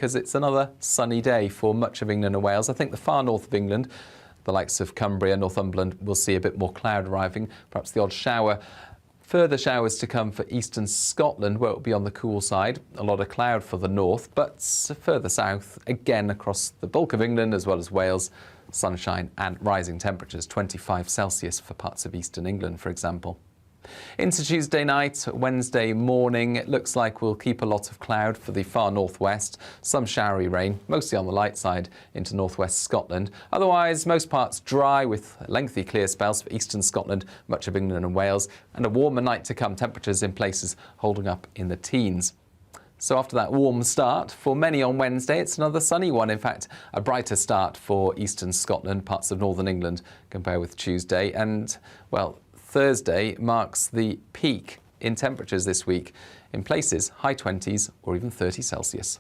because it's another sunny day for much of England and Wales. I think the far north of England, the likes of Cumbria, Northumberland, will see a bit more cloud arriving, perhaps the odd shower. Further showers to come for eastern Scotland, where it will be on the cool side. A lot of cloud for the north, but further south, again across the bulk of England as well as Wales, sunshine and rising temperatures, 25 Celsius for parts of eastern England, for example. Into Tuesday night, Wednesday morning, it looks like we'll keep a lot of cloud for the far northwest, some showery rain, mostly on the light side into northwest Scotland. Otherwise, most parts dry with lengthy clear spells for eastern Scotland, much of England and Wales, and a warmer night to come, temperatures in places holding up in the teens. So after that warm start, for many on Wednesday, it's another sunny one. In fact, a brighter start for eastern Scotland, parts of northern England, compared with Tuesday. And, well, Thursday marks the peak in temperatures this week. In places, high 20s or even 30 Celsius.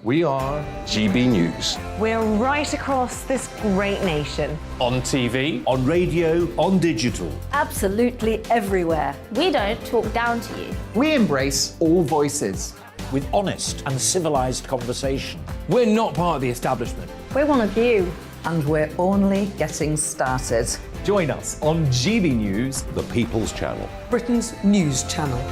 We are GB News. We're right across this great nation. On TV, on radio, on digital. Absolutely everywhere. We don't talk down to you. We embrace all voices. With honest and civilised conversation. We're not part of the establishment. We're one of you. And we're only getting started. Join us on GB News, the People's Channel. Britain's news channel.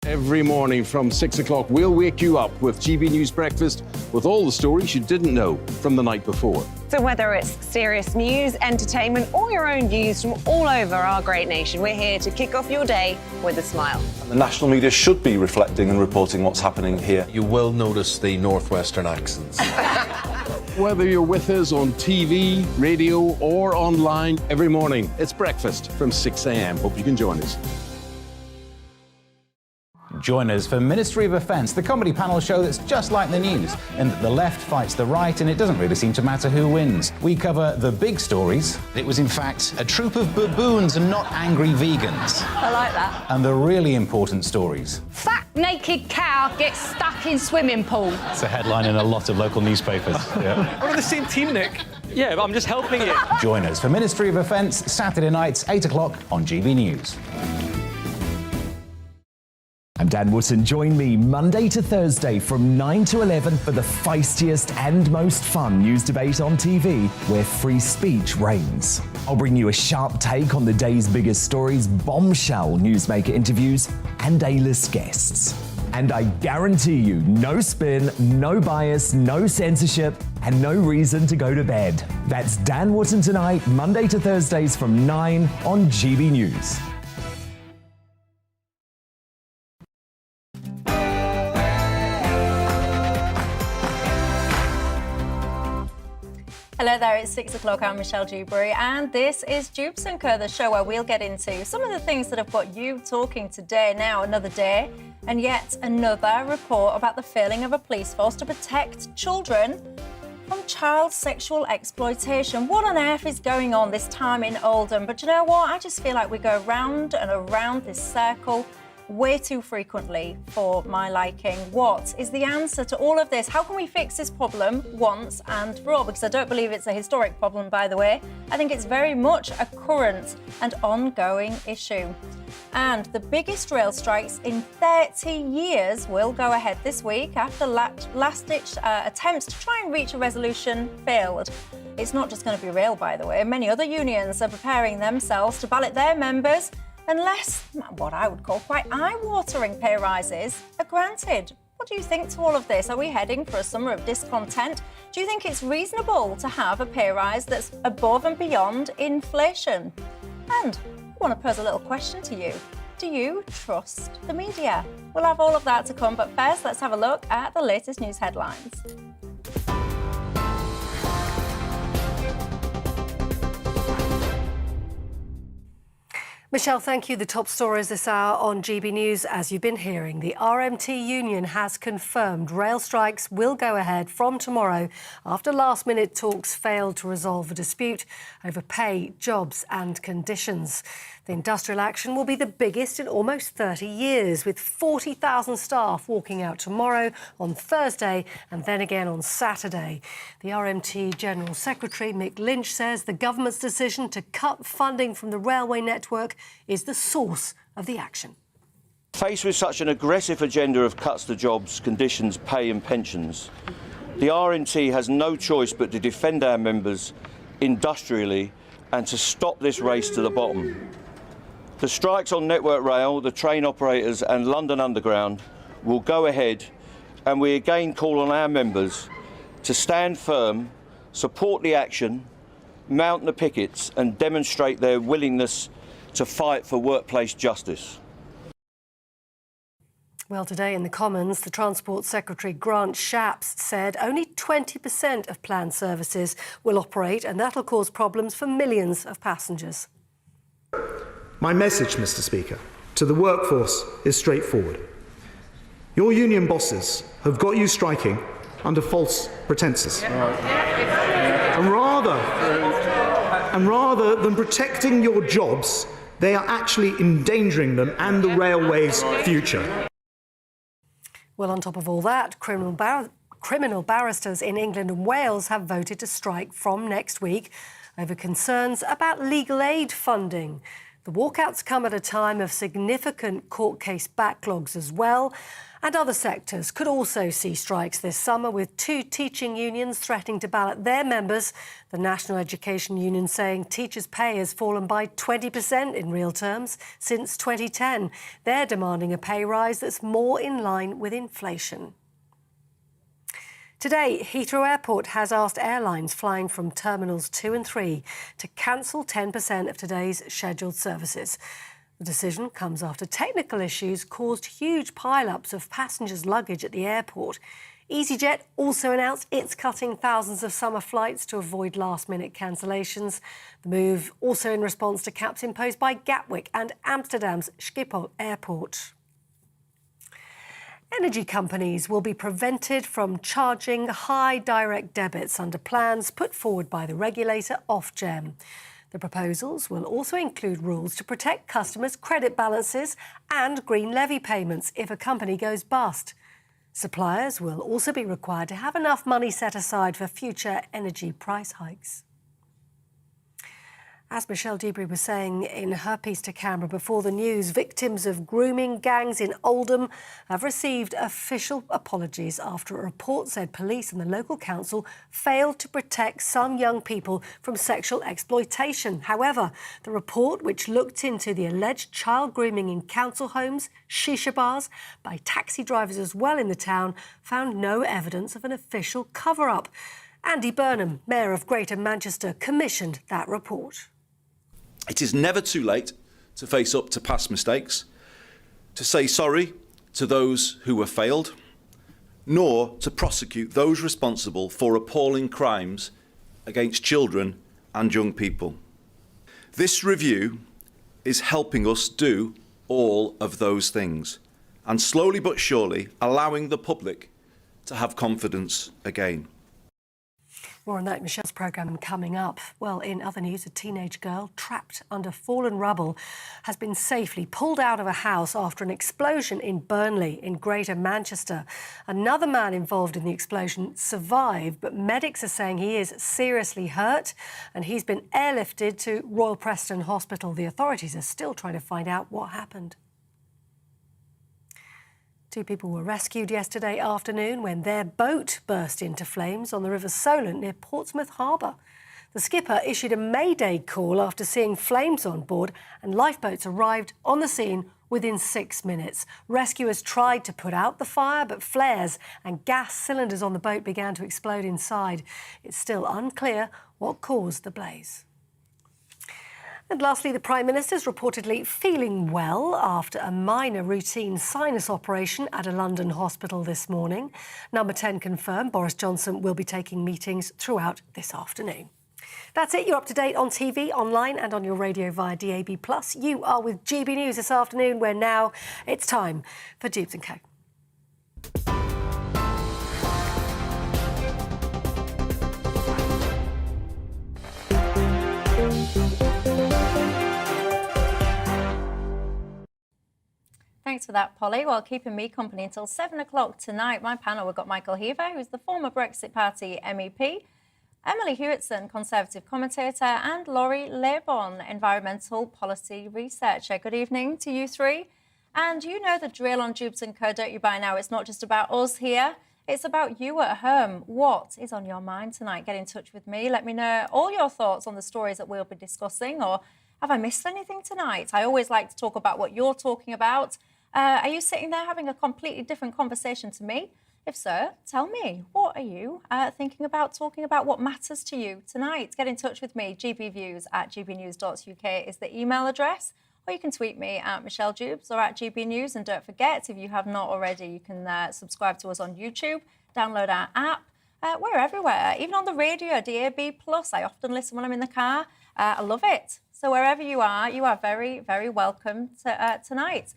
Every morning from 6 o'clock, we'll wake you up with GB News Breakfast with all the stories you didn't know from the night before. So whether it's serious news, entertainment, or your own views from all over our great nation, we're here to kick off your day with a smile. And the national media should be reflecting and reporting what's happening here. You will notice the northwestern accents. Whether you're with us on TV, radio, or online, every morning, it's breakfast from 6 a.m. Hope you can join us. Join us for Ministry of Offence, the comedy panel show that's just like the news, in that the left fights the right and it doesn't really seem to matter who wins. We cover the big stories. It was in fact a troop of baboons and not angry vegans. I like that. And the really important stories. Fat naked cow gets stuck in swimming pool. It's a headline in a lot of local newspapers. Yeah. We're on the same team, Nick. Yeah, but I'm just helping you. Join us for Ministry of Offence, Saturday nights, 8 o'clock on GB News. I'm Dan Wootton. Join me Monday to Thursday from 9 to 11 for the feistiest and most fun news debate on TV, where free speech reigns. I'll bring you a sharp take on the day's biggest stories, bombshell newsmaker interviews, and A-list guests. And I guarantee you, no spin, no bias, no censorship, and no reason to go to bed. That's Dan Wootton tonight, Monday to Thursdays from 9 on GB News. Hello there, it's 6 o'clock. I'm Michelle Dewberry, and this is Dewbs & Co, the show where we'll get into some of the things that have got you talking today. Now, another day, and yet another report about the failing of a police force to protect children from child sexual exploitation. What on earth is going on this time in Oldham? But you know what? I just feel like we go round and around this circle way too frequently for my liking. What is the answer to all of this? How can we fix this problem once and for all? Because I don't believe it's a historic problem, by the way. I think it's very much a current and ongoing issue. And the biggest rail strikes in 30 years will go ahead this week after last-ditch attempts to try and reach a resolution failed. It's not just going to be rail, by the way. Many other unions are preparing themselves to ballot their members unless what I would call quite eye-watering pay rises are granted. What do you think to all of this? Are we heading for a summer of discontent? Do you think it's reasonable to have a pay rise that's above and beyond inflation? And I want to pose a little question to you. Do you trust the media? We'll have all of that to come, but first let's have a look at the latest news headlines. Michelle, thank you. The top stories this hour on GB News. As you've been hearing, the RMT union has confirmed rail strikes will go ahead from tomorrow after last-minute talks failed to resolve a dispute over pay, jobs and conditions. The industrial action will be the biggest in almost 30 years, with 40,000 staff walking out tomorrow, on Thursday and then again on Saturday. The RMT General Secretary Mick Lynch says the government's decision to cut funding from the railway network is the source of the action. Faced with such an aggressive agenda of cuts to jobs, conditions, pay and pensions, the RMT has no choice but to defend our members industrially and to stop this race to the bottom. The strikes on Network Rail, the train operators and London Underground will go ahead, and we again call on our members to stand firm, support the action, mount the pickets and demonstrate their willingness to fight for workplace justice. Well, today in the Commons, the Transport Secretary Grant Shapps said only 20% of planned services will operate, and that'll cause problems for millions of passengers. My message, Mr. Speaker, to the workforce is straightforward. Your union bosses have got you striking under false pretences. And rather than protecting your jobs, they are actually endangering them and the railway's future. Well, on top of all that, criminal barristers in England and Wales have voted to strike from next week over concerns about legal aid funding. The walkouts come at a time of significant court case backlogs as well, and other sectors could also see strikes this summer, with 2 teaching unions threatening to ballot their members. The National Education Union saying teachers' pay has fallen by 20% in real terms since 2010. They're demanding a pay rise that's more in line with inflation. Today, Heathrow Airport has asked airlines flying from Terminals 2 and 3 to cancel 10% of today's scheduled services. The decision comes after technical issues caused huge pile-ups of passengers' luggage at the airport. EasyJet also announced it's cutting thousands of summer flights to avoid last-minute cancellations. The move also in response to caps imposed by Gatwick and Amsterdam's Schiphol Airport. Energy companies will be prevented from charging high direct debits under plans put forward by the regulator Ofgem. The proposals will also include rules to protect customers' credit balances and green levy payments if a company goes bust. Suppliers will also be required to have enough money set aside for future energy price hikes. As Michelle Dewberry was saying in her piece to Canberra before the news, victims of grooming gangs in Oldham have received official apologies after a report said police and the local council failed to protect some young people from sexual exploitation. However, the report, which looked into the alleged child grooming in council homes, shisha bars, by taxi drivers as well in the town, found no evidence of an official cover-up. Andy Burnham, Mayor of Greater Manchester, commissioned that report. It is never too late to face up to past mistakes, to say sorry to those who were failed, nor to prosecute those responsible for appalling crimes against children and young people. This review is helping us do all of those things and slowly but surely allowing the public to have confidence again. More on that in Michelle's programme coming up. Well, in other news, a teenage girl trapped under fallen rubble has been safely pulled out of a house after an explosion in Burnley in Greater Manchester. Another man involved in the explosion survived, but medics are saying he is seriously hurt and he's been airlifted to Royal Preston Hospital. The authorities are still trying to find out what happened. 2 people were rescued yesterday afternoon when their boat burst into flames on the River Solent near Portsmouth Harbour. The skipper issued a mayday call after seeing flames on board, and lifeboats arrived on the scene within 6 minutes. Rescuers tried to put out the fire, but flares and gas cylinders on the boat began to explode inside. It's still unclear what caused the blaze. And lastly, the Prime Minister's reportedly feeling well after a minor routine sinus operation at a London hospital this morning. Number 10 confirmed Boris Johnson will be taking meetings throughout this afternoon. That's it. You're up to date on TV, online and on your radio via DAB+. You are with GB News this afternoon, where now it's time for Dewbs & Co. to that, Polly. Well, keeping me company until 7 o'clock tonight. My panel, we've got Michael Heaver, who's the former Brexit Party MEP, Emily Hewitson, Conservative commentator, and Laurie Leibon, environmental policy researcher. Good evening to you three. And you know the drill on Dewbs & Co, don't you, by now? It's not just about us here. It's about you at home. What is on your mind tonight? Get in touch with me. Let me know all your thoughts on the stories that we'll be discussing, or have I missed anything tonight? I always like to talk about what you're talking about. Are you sitting there having a completely different conversation to me? If so, tell me, what are you thinking about, talking about, what matters to you tonight? Get in touch with me. gbviews@gbnews.uk is the email address, or you can tweet me at Michelle Dewbs or at GBNews. And don't forget, if you have not already, you can subscribe to us on YouTube, download our app. We're everywhere, even on the radio, DAB+. I often listen when I'm in the car. I love it. So wherever you are very, very welcome to, tonight.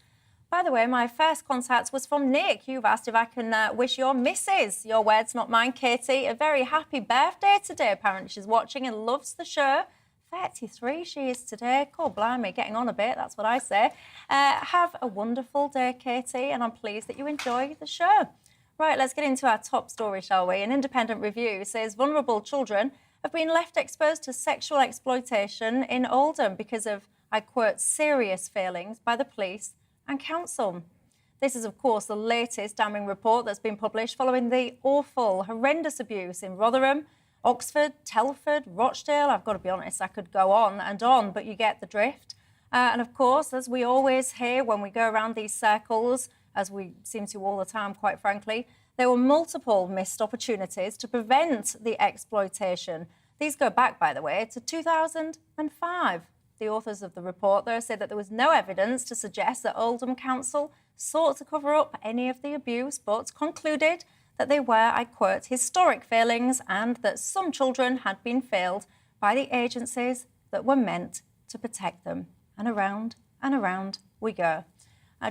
By the way, my first contact was from Nick. You've asked if I can wish your missus, your words, not mine, Katie, a very happy birthday today. Apparently she's watching and loves the show. 33 she is today. God blimey, getting on a bit, that's what I say. Have a wonderful day, Katie, and I'm pleased that you enjoy the show. Right, let's get into our top story, shall we? An independent review says vulnerable children have been left exposed to sexual exploitation in Oldham because of, I quote, serious failings by the police and council. This is, of course, the latest damning report that's been published following the awful, horrendous abuse in Rotherham, Oxford, Telford, Rochdale. I've got to be honest, I could go on and on, but you get the drift. And of course, as we always hear when we go around these circles, as we seem to all the time, quite frankly, there were multiple missed opportunities to prevent the exploitation. These go back, by the way, to 2005. The authors of the report, though, said that there was no evidence to suggest that Oldham Council sought to cover up any of the abuse, but concluded that they were, I quote, historic failings, and that some children had been failed by the agencies that were meant to protect them. And around we go.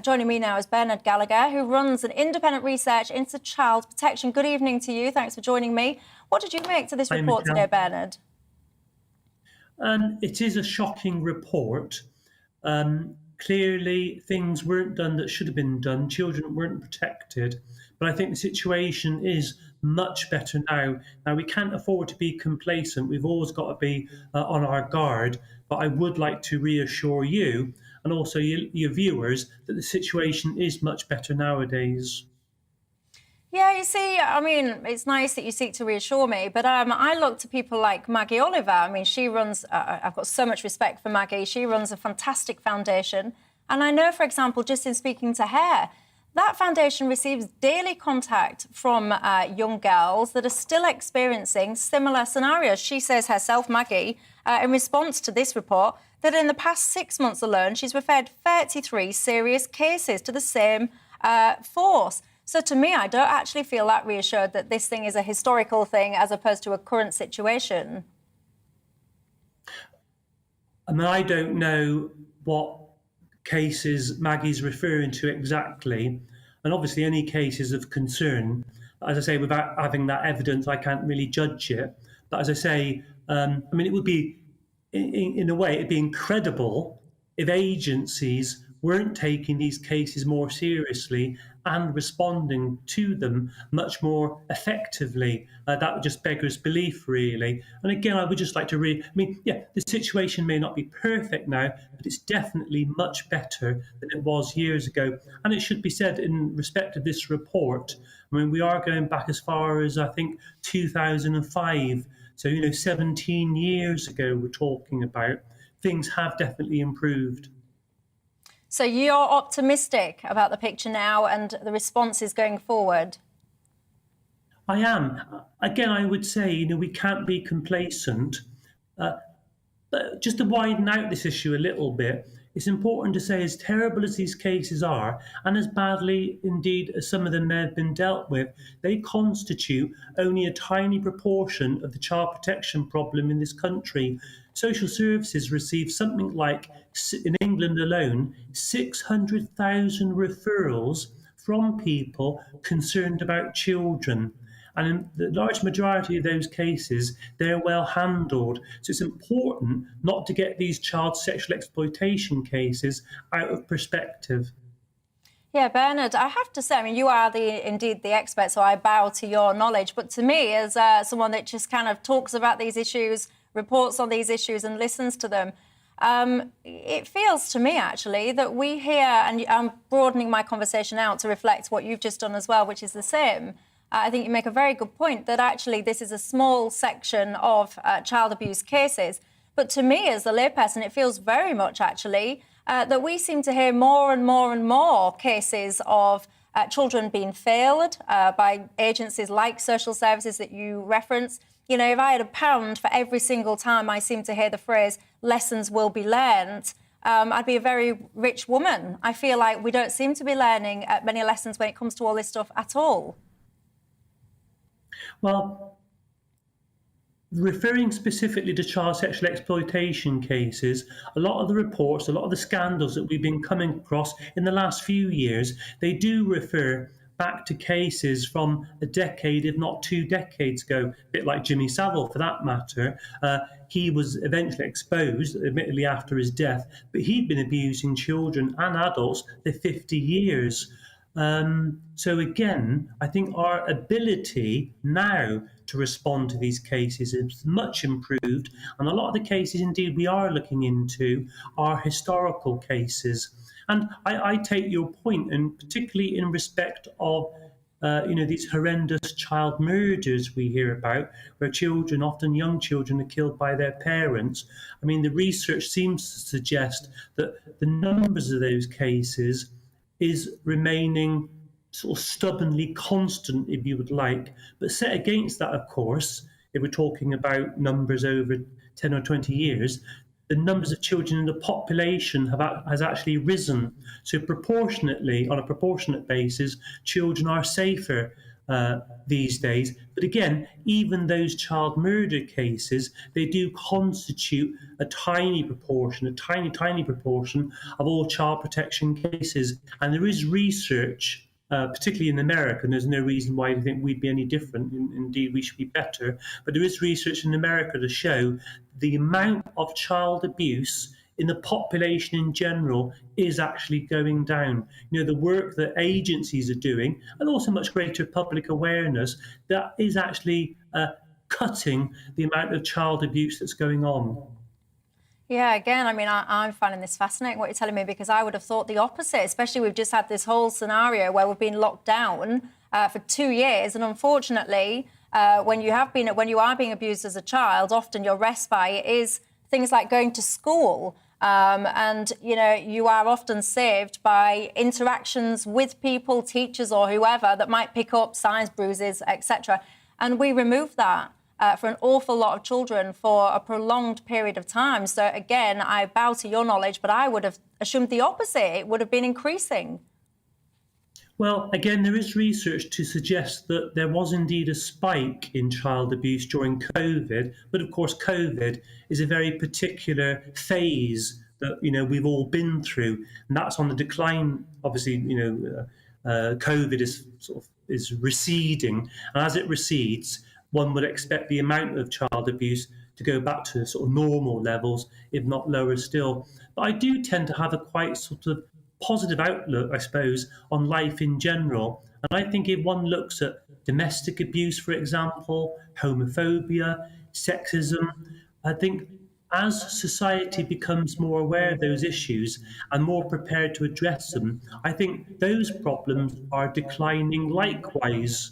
Joining me now is Bernard Gallagher, who runs an independent research into child protection. Good evening to you. Thanks for joining me. What did you make to this report today, Bernard? It is a shocking report. Clearly, things weren't done that should have been done. Children weren't protected. But I think the situation is much better now. Now, we can't afford to be complacent. We've always got to be on our guard. But I would like to reassure you and also your viewers that the situation is much better nowadays. Yeah, you see, I mean, it's nice that you seek to reassure me, but I look to people like Maggie Oliver. I mean, she runs, I've got so much respect for Maggie. She runs a fantastic foundation. And I know, for example, just in speaking to her, that foundation receives daily contact from young girls that are still experiencing similar scenarios. She says herself, Maggie, in response to this report, that in the past 6 months alone, she's referred 33 serious cases to the same force. So to me, I don't actually feel that reassured that this thing is a historical thing as opposed to a current situation. I mean, I don't know what cases Maggie's referring to exactly, and obviously any cases of concern. As I say, without having that evidence, I can't really judge it. But as I say, I mean, it would be, in a way, it'd be incredible if agencies weren't taking these cases more seriously and responding to them much more effectively. That just beggars belief, really. And again, I would just like to I mean, yeah, the situation may not be perfect now, but it's definitely much better than it was years ago. And it should be said in respect of this report, I mean, we are going back as far as, I think, 2005. So, 17 years ago we're talking about. Things have definitely improved. So you're optimistic about the picture now and the responses going forward? I am. Again, I would say, we can't be complacent. But just to widen out this issue a little bit, it's important to say, as terrible as these cases are, and as badly indeed as some of them may have been dealt with, they constitute only a tiny proportion of the child protection problem in this country. Social services receive something like, in England alone, 600,000 referrals from people concerned about children. And in the large majority of those cases, they're well handled. So it's important not to get these child sexual exploitation cases out of perspective. Yeah, Bernard, I have to say, I mean, you are indeed the expert, so I bow to your knowledge. But to me, as someone that just kind of talks about these issues, reports on these issues and listens to them, it feels to me, actually, that we here, and I'm broadening my conversation out to reflect what you've just done as well, which is the same. I think you make a very good point that actually this is a small section of child abuse cases. But to me, as a layperson, it feels very much, actually, that we seem to hear more and more and more cases of children being failed by agencies like social services that you reference. You know, if I had £1 for every single time I seem to hear the phrase lessons will be learned, I'd be a very rich woman. I feel like we don't seem to be learning many lessons when it comes to all this stuff at all. Well, referring specifically to child sexual exploitation cases, a lot of the reports, a lot of the scandals that we've been coming across in the last few years, they do refer back to cases from a decade, if not 2 decades ago, a bit like Jimmy Savile for that matter. He was eventually exposed, admittedly after his death, but he'd been abusing children and adults for 50 years. So again, I think our ability now to respond to these cases is much improved, and a lot of the cases indeed we are looking into are historical cases. And I take your point, and particularly in respect of these horrendous child murders we hear about, where children, often young children, are killed by their parents. I mean, the research seems to suggest that the numbers of those cases is remaining sort of stubbornly constant, if you would like. But set against that, of course, if we're talking about numbers over 10 or 20 years, the numbers of children in the population has actually risen. So proportionately, on a proportionate basis, children are safer these days. But again, even those child murder cases, they do constitute a tiny proportion, a tiny proportion of all child protection cases. And there is research, particularly in America, and there's no reason why I think we'd be any different. Indeed, we should be better. But there is research in America to show the amount of child abuse in the population in general is actually going down. You know, the work that agencies are doing, and also much greater public awareness, that is actually cutting the amount of child abuse that's going on. Yeah, again, I mean, I'm finding this fascinating, what you're telling me, because I would have thought the opposite, especially we've just had this whole scenario where we've been locked down for 2 years, and unfortunately, when you are being abused as a child, often your respite is things like going to school. And, you know, you are often saved by interactions with people, teachers or whoever, that might pick up signs, bruises, etc. And we remove that for an awful lot of children for a prolonged period of time. So, again, I bow to your knowledge, but I would have assumed the opposite. It would have been increasing. Well, again, there is research to suggest that there was indeed a spike in child abuse during COVID, but of course COVID is a very particular phase that, you know, we've all been through, and that's on the decline. Obviously, you know, COVID is receding, and as it recedes, one would expect the amount of child abuse to go back to sort of normal levels, if not lower still. But I do tend to have a quite sort of positive outlook, I suppose, on life in general. And I think if one looks at domestic abuse, for example, homophobia, sexism, I think as society becomes more aware of those issues and more prepared to address them, I think those problems are declining likewise.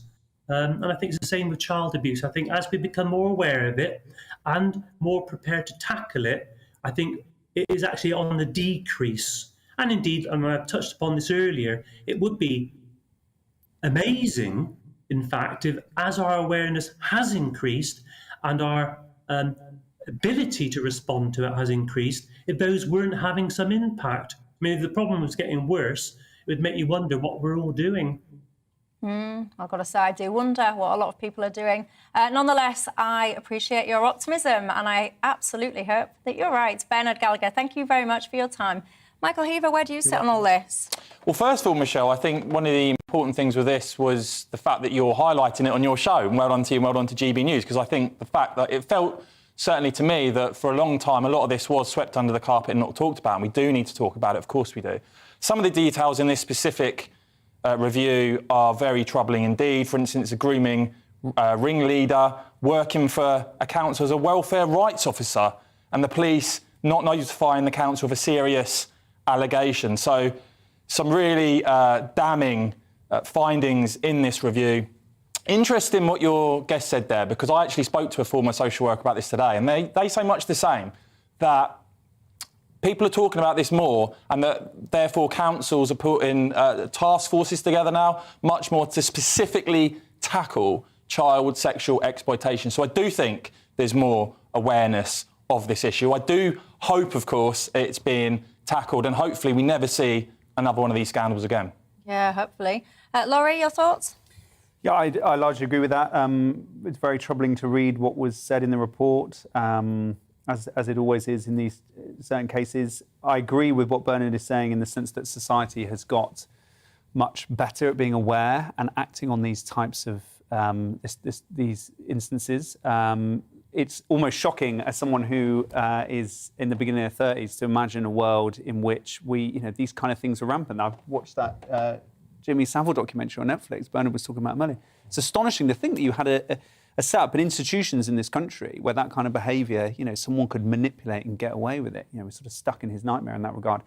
And I think it's the same with child abuse. I think as we become more aware of it and more prepared to tackle it, I think it is actually on the decrease. And indeed, and I've touched upon this earlier, it would be amazing, in fact, if as our awareness has increased and our ability to respond to it has increased, if those weren't having some impact. I mean, if the problem was getting worse, it would make you wonder what we're all doing. I've got to say, I do wonder what a lot of people are doing. Nonetheless, I appreciate your optimism, and I absolutely hope that you're right. Bernard Gallagher, thank you very much for your time. Michael Heaver, where do you sit on all this? Well, first of all, Michelle, I think one of the important things with this was the fact that you're highlighting it on your show. And well done to you and well done to GB News, because I think the fact that it felt, certainly to me, that for a long time, a lot of this was swept under the carpet and not talked about. And we do need to talk about it. Of course we do. Some of the details in this specific review are very troubling indeed. For instance, a grooming ringleader working for a council as a welfare rights officer, and the police not notifying the council of a serious allegation. So some really damning findings in this review. Interesting what your guest said there, because I actually spoke to a former social worker about this today, and they say much the same, that people are talking about this more, and that therefore councils are putting task forces together now, much more to specifically tackle child sexual exploitation. So I do think there's more awareness of this issue. I do hope, of course, it's being tackled, and hopefully we never see another one of these scandals again. Yeah, hopefully. Laurie, your thoughts? Yeah, I largely agree with that. It's very troubling to read what was said in the report, as it always is in these certain cases. I agree with what Bernard is saying in the sense that society has got much better at being aware and acting on these types of these instances. It's almost shocking as someone who is in the beginning of their 30s to imagine a world in which these kind of things are rampant. I've watched that Jimmy Savile documentary on Netflix. Bernard was talking about earlier. It's astonishing to think that you had a setup and institutions in this country where that kind of behaviour, someone could manipulate and get away with it. We're sort of stuck in his nightmare in that regard.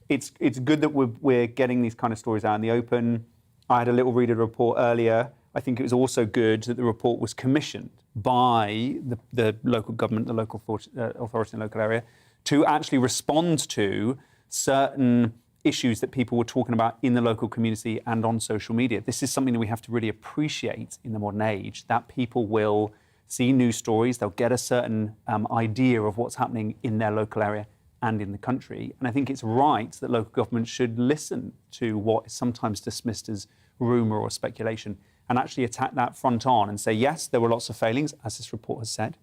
It's good that we're getting these kind of stories out in the open. I had a little read of the report earlier. I think it was also good that the report was commissioned by the local government, the local authority in the local area, to actually respond to certain issues that people were talking about in the local community and on social media. This is something that we have to really appreciate in the modern age, that people will see news stories, they'll get a certain idea of what's happening in their local area and in the country. And I think it's right that local government should listen to what is sometimes dismissed as rumour or speculation and actually attack that front on and say, yes, there were lots of failings, as this report has said.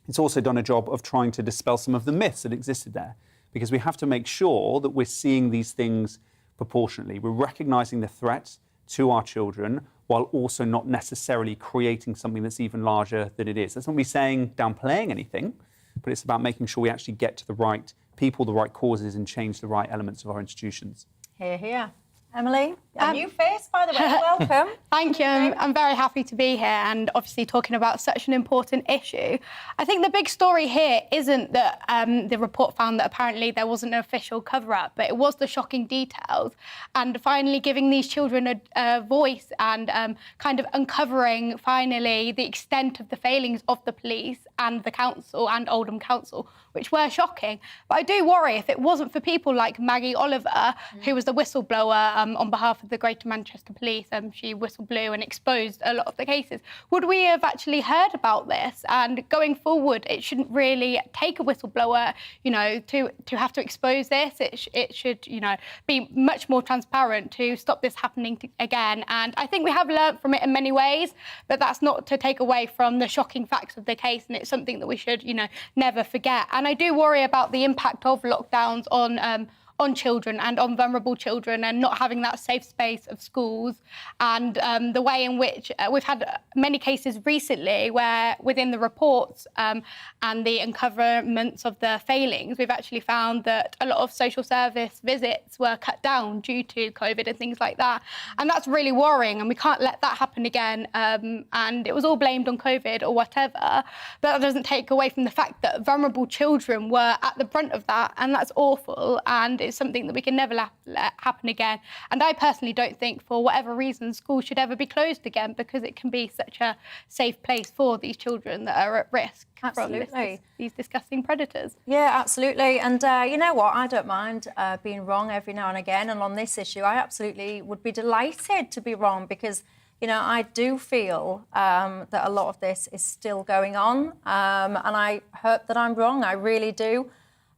It's also done a job of trying to dispel some of the myths that existed there, because we have to make sure that we're seeing these things proportionately. We're recognising the threat to our children while also not necessarily creating something that's even larger than it is. That's not me saying downplaying anything, but it's about making sure we actually get to the right people, the right causes, and change the right elements of our institutions. Hear, hear. Emily, a new face, by the way. Welcome. Thank you. I'm very happy to be here and obviously talking about such an important issue. I think the big story here isn't that the report found that apparently there wasn't an official cover-up, but it was the shocking details and finally giving these children a voice and kind of uncovering finally the extent of the failings of the police and the council and Oldham Council, which were shocking. But I do worry if it wasn't for people like Maggie Oliver, who was the whistleblower on behalf of the Greater Manchester Police, she whistleblew and exposed a lot of the cases. Would we have actually heard about this? And going forward, it shouldn't really take a whistleblower, to have to expose this. It should, be much more transparent to stop this happening again. And I think we have learnt from it in many ways, but that's not to take away from the shocking facts of the case. And it's something that we should, never forget. And I do worry about the impact of lockdowns on children and on vulnerable children and not having that safe space of schools and the way in which we've had many cases recently where within the reports and the uncoverments of the failings, we've actually found that a lot of social service visits were cut down due to COVID and things like that. And that's really worrying and we can't let that happen again. And it was all blamed on COVID or whatever, but that doesn't take away from the fact that vulnerable children were at the brunt of that, and that's awful. And it's something that we can never let happen again. And I personally don't think, for whatever reason, schools should ever be closed again because it can be such a safe place for these children that are at risk from these disgusting predators. Yeah, absolutely. And you know what? I don't mind being wrong every now and again. And on this issue, I absolutely would be delighted to be wrong because, I do feel that a lot of this is still going on. And I hope that I'm wrong. I really do.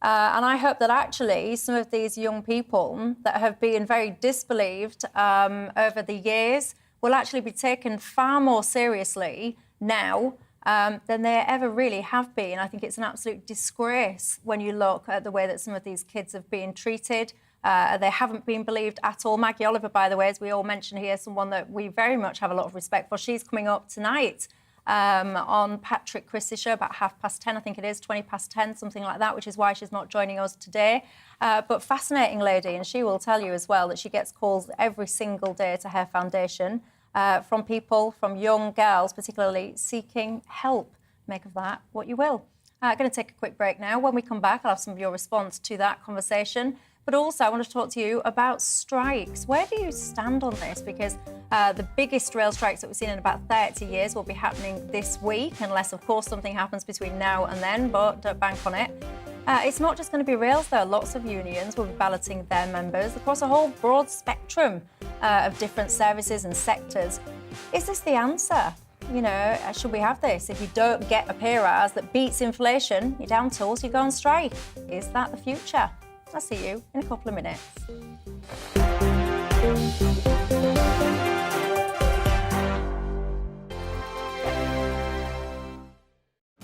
And I hope that actually some of these young people that have been very disbelieved over the years will actually be taken far more seriously now than they ever really have been. I think it's an absolute disgrace when you look at the way that some of these kids have been treated. They haven't been believed at all. Maggie Oliver, by the way, as we all mentioned here, someone that we very much have a lot of respect for. She's coming up tonight on Patrick Chris's show about 10:30, I think it is, 10:20, something like that, which is why she's not joining us today. But fascinating lady, and she will tell you as well that she gets calls every single day to her foundation from people, from young girls, particularly seeking help. Make of that what you will. I'm going to take a quick break now. When we come back, I'll have some of your response to that conversation. But also, I want to talk to you about strikes. Where do you stand on this? Because the biggest rail strikes that we've seen in about 30 years will be happening this week, unless, of course, something happens between now and then, but don't bank on it. It's not just going to be rails, though. Lots of unions will be balloting their members across a whole broad spectrum of different services and sectors. Is this the answer? You know, should we have this? If you don't get a pay rise that beats inflation, you're down tools, you go on strike. Is that the future? I'll see you in a couple of minutes.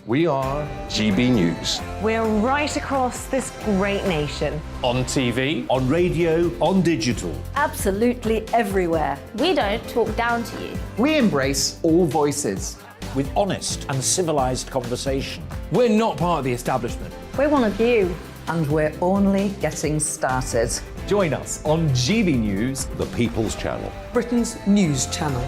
We are GB News. We're right across this great nation. On TV, on radio, on digital. Absolutely everywhere. We don't talk down to you. We embrace all voices. With honest and civilised conversation. We're not part of the establishment. We're one of you. And we're only getting started. Join us on GB News, The People's Channel. Britain's news channel.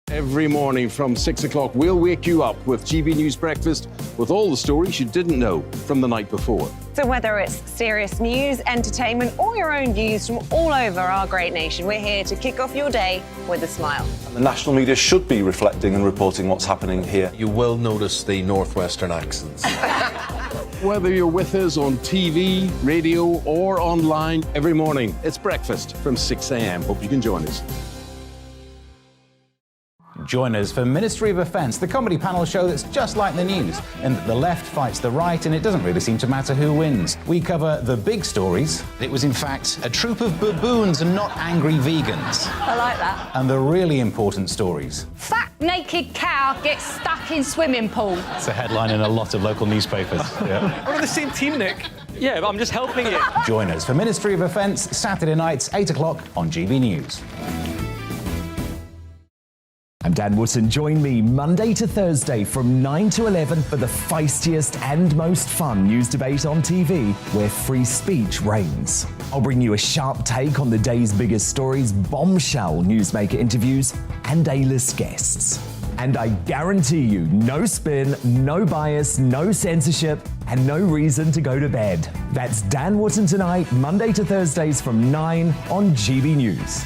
Every morning from 6 o'clock, we'll wake you up with GB News Breakfast with all the stories you didn't know from the night before. So whether it's serious news, entertainment, or your own views from all over our great nation, we're here to kick off your day with a smile. The national media should be reflecting and reporting what's happening here. You will notice the northwestern accents. Whether you're with us on TV, radio, or online every morning, it's breakfast from 6 a.m. Hope you can join us. Join us for Ministry of Offence, the comedy panel show that's just like the news, and the left fights the right, and it doesn't really seem to matter who wins. We cover the big stories. It was, in fact, a troop of baboons and not angry vegans. I like that. And the really important stories. Fat naked cow gets stuck in swimming pool. It's a headline in a lot of local newspapers. Yeah. We're on the same team, Nick. Yeah, but I'm just helping you. Join us for Ministry of Offence, Saturday nights, 8 o'clock on GB News. I'm Dan Wootton. Join me Monday to Thursday from 9 to 11 for the feistiest and most fun news debate on TV, where free speech reigns. I'll bring you a sharp take on the day's biggest stories, bombshell newsmaker interviews, and A-list guests. And I guarantee you, no spin, no bias, no censorship, and no reason to go to bed. That's Dan Wootton Tonight, Monday to Thursdays from 9 on GB News.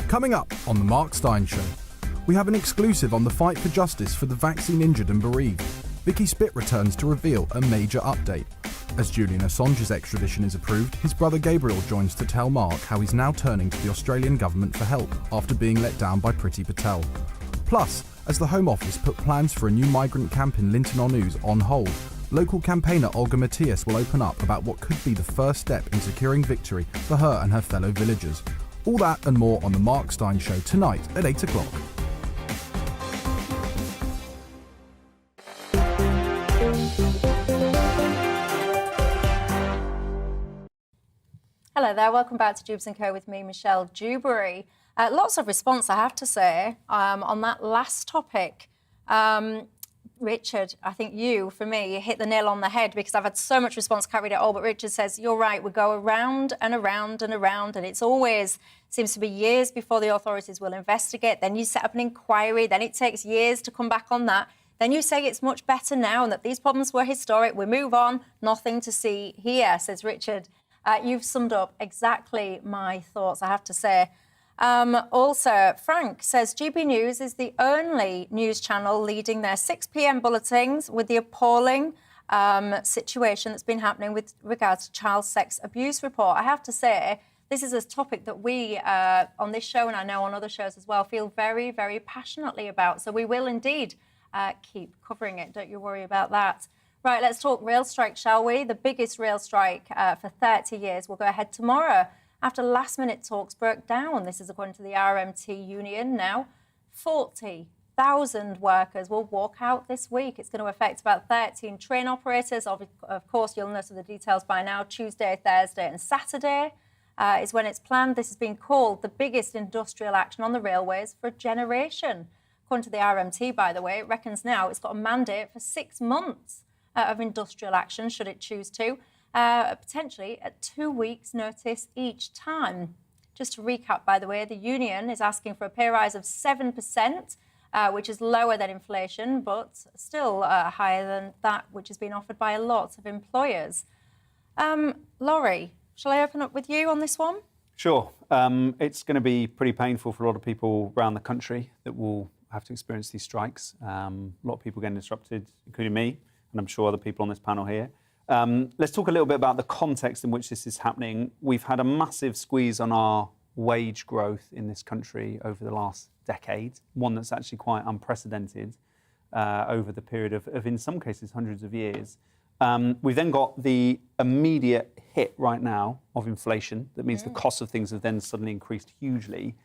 Coming up on The Mark Stein Show, we have an exclusive on the fight for justice for the vaccine injured and bereaved. Vicky Spitt returns to reveal a major update. As Julian Assange's extradition is approved, his brother Gabriel joins to tell Mark how he's now turning to the Australian government for help after being let down by Priti Patel. Plus, as the Home Office put plans for a new migrant camp in Linton-on-Ouse on hold, local campaigner Olga Matthias will open up about what could be the first step in securing victory for her and her fellow villagers. All that and more on The Mark Stein Show tonight at 8 o'clock. Hello there, welcome back to Dewbs & Co with me, Michelle Dewberry. Lots of response, I have to say, on that last topic. Richard, I think you hit the nail on the head because I've had so much response, carried it all, but Richard says, you're right, we go around and around and around, and it's always seems to be years before the authorities will investigate. Then you set up an inquiry, then it takes years to come back on that. Then you say it's much better now and that these problems were historic. We move on, nothing to see here, says Richard. You've summed up exactly my thoughts, I have to say. Also, Frank says GB News is the only news channel leading their 6 p.m. bulletins with the appalling situation that's been happening with regards to child sex abuse report. I have to say, this is a topic that we on this show, and I know on other shows as well, feel very, very passionately about. So we will indeed keep covering it. Don't you worry about that. Right, let's talk rail strike, shall we? The biggest rail strike for 30 years will go ahead tomorrow after last-minute talks broke down. This is according to the RMT union now. 40 100,000 workers will walk out this week. It's going to affect about 13 train operators. Of course, you'll know some of the details by now. Tuesday, Thursday and Saturday is when it's planned. This has been called the biggest industrial action on the railways for a generation. According to the RMT, by the way, it reckons now it's got a mandate for 6 months of industrial action, should it choose to, potentially at 2 weeks' notice each time. Just to recap, by the way, the union is asking for a pay rise of 7%, which is lower than inflation, but still higher than that which has been offered by a lot of employers. Laurie, shall I open up with you on this one? Sure. It's going to be pretty painful for a lot of people around the country that will have to experience these strikes. A lot of people getting disrupted, including me, and I'm sure other people on this panel here. Let's talk a little bit about the context in which this is happening. We've had a massive squeeze on our wage growth in this country over the last decade, one that's actually quite unprecedented over the period of, in some cases, hundreds of years. We've then got the immediate hit right now of inflation. That means the cost of things have then suddenly increased hugely.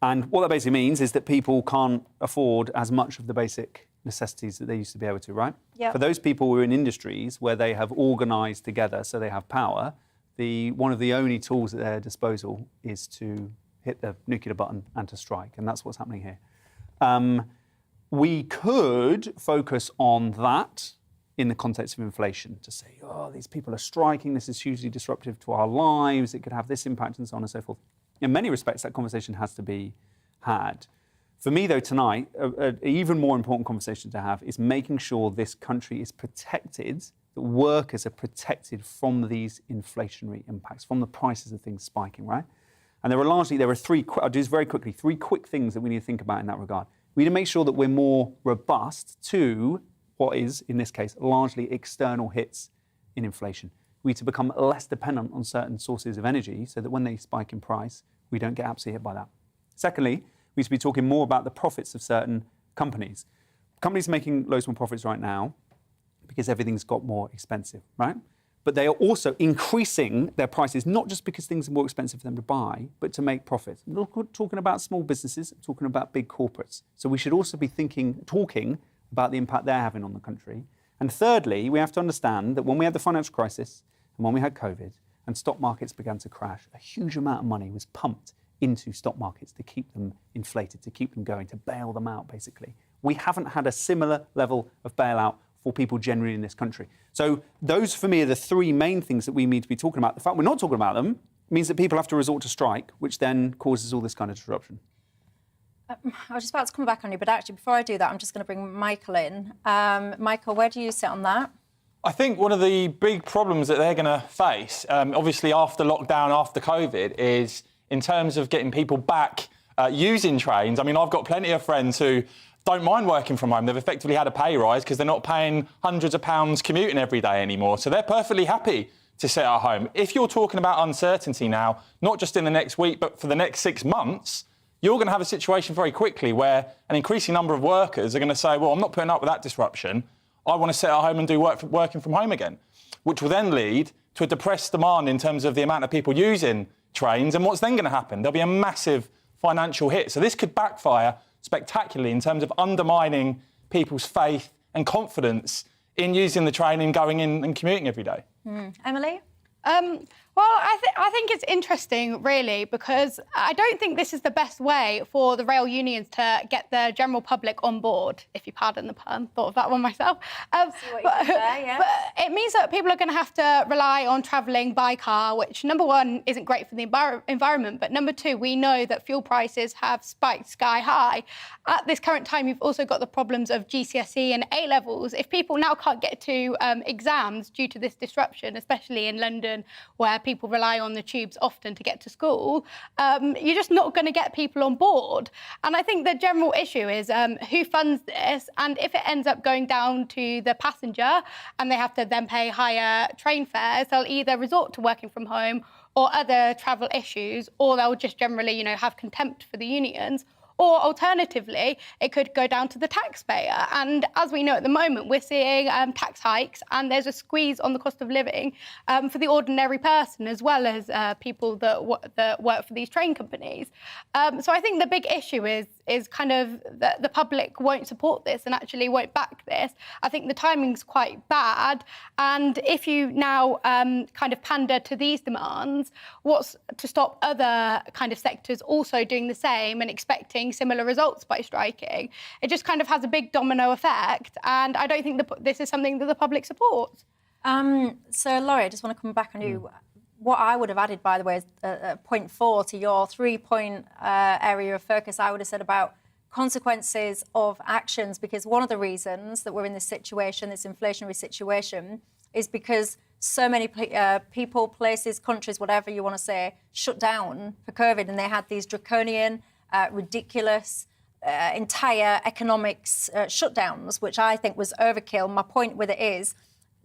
And what that basically means is that people can't afford as much of the basic necessities that they used to be able to, right? Yep. For those people who are in industries where they have organised together, so they have power, one of the only tools at their disposal is to hit the nuclear button and to strike, and that's what's happening here. We could focus on that in the context of inflation, to say, oh, these people are striking, this is hugely disruptive to our lives, it could have this impact and so on and so forth. In many respects, that conversation has to be had. For me, though, tonight, an even more important conversation to have is making sure this country is protected, that workers are protected from these inflationary impacts, from the prices of things spiking, right? And there are three, I'll do this very quickly, three quick things that we need to think about in that regard. We need to make sure that we're more robust to what is, in this case, largely external hits in inflation. We need to become less dependent on certain sources of energy so that when they spike in price, we don't get absolutely hit by that. Secondly, we need to be talking more about the profits of certain companies. Companies are making loads more profits right now because everything's got more expensive, right? But they are also increasing their prices, not just because things are more expensive for them to buy, but to make profits. I'm not talking about small businesses, I'm talking about big corporates. So we should also be talking about the impact they're having on the country. And thirdly, we have to understand that when we had the financial crisis and when we had COVID and stock markets began to crash, a huge amount of money was pumped into stock markets to keep them inflated, to keep them going, to bail them out, basically. We haven't had a similar level of bailout for people generally in this country. So those, for me, are the three main things that we need to be talking about. The fact we're not talking about them means that people have to resort to strike, which then causes all this kind of disruption. I was just about to come back on you, but actually, before I do that, I'm just going to bring Michael in. Michael, where do you sit on that? I think one of the big problems that they're going to face, obviously after lockdown, after COVID, is in terms of getting people back using trains. I mean, I've got plenty of friends who don't mind working from home. They've effectively had a pay rise because they're not paying hundreds of pounds commuting every day anymore. So they're perfectly happy to sit at home. If you're talking about uncertainty now, not just in the next week, but for the next 6 months, you're going to have a situation very quickly where an increasing number of workers are going to say, well, I'm not putting up with that disruption. I want to sit at home and do working from home again, which will then lead to a depressed demand in terms of the amount of people using trains. And what's then going to happen? There'll be a massive financial hit. So this could backfire spectacularly in terms of undermining people's faith and confidence in using the train and going in and commuting every day. Emily? Well, I think it's interesting, really, because I don't think this is the best way for the rail unions to get the general public on board, if you pardon the pun. Thought of that one myself. But it means that people are going to have to rely on travelling by car, which, number one, isn't great for the environment, but number two, we know that fuel prices have spiked sky high. At this current time, you've also got the problems of GCSE and A-levels. If people now can't get to exams due to this disruption, especially in London, where people rely on the tubes often to get to school, you're just not going to get people on board. And I think the general issue is who funds this, and if it ends up going down to the passenger and they have to then pay higher train fares, they'll either resort to working from home or other travel issues, or they'll just generally, have contempt for the unions, Or alternatively, it could go down to the taxpayer. And as we know at the moment, we're seeing tax hikes and there's a squeeze on the cost of living for the ordinary person as well as people that work for these train companies. So I think the big issue is kind of that the public won't support this and actually won't back this. I think the timing's quite bad. And if you now kind of pander to these demands, what's to stop other kind of sectors also doing the same and expecting similar results by striking? It just kind of has a big domino effect. And I don't think this is something that the public supports. So, Laurie, I just want to come back on you. What I would have added, by the way, is point 4 to your 3-point area of focus. I would have said about consequences of actions, because one of the reasons that we're in this situation, this inflationary situation, is because so many people, places, countries, whatever you want to say, shut down for COVID, and they had these draconian, ridiculous, entire economics shutdowns, which I think was overkill. My point with it is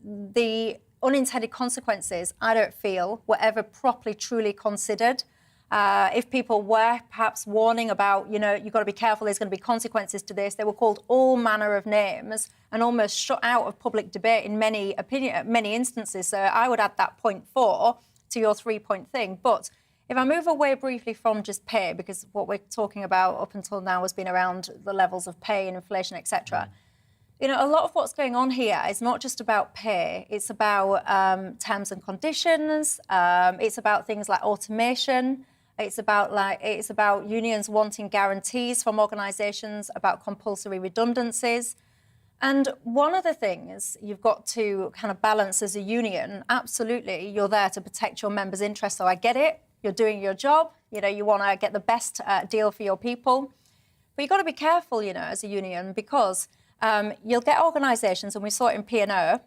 the unintended consequences, I don't feel, were ever properly, truly considered. If people were perhaps warning about, you've got to be careful, there's going to be consequences to this, they were called all manner of names and almost shut out of public debate in many instances. So I would add that point 4 to your 3-point thing. But if I move away briefly from just pay, because what we're talking about up until now has been around the levels of pay and inflation, etc. A lot of what's going on here is not just about pay. It's about terms and conditions. It's about things like automation. It's about unions wanting guarantees from organisations about compulsory redundancies. And one of the things you've got to kind of balance as a union, absolutely, you're there to protect your members' interests. So I get it. You're doing your job. You want to get the best deal for your people. But you've got to be careful, as a union, because you'll get organisations, and we saw it in P&O,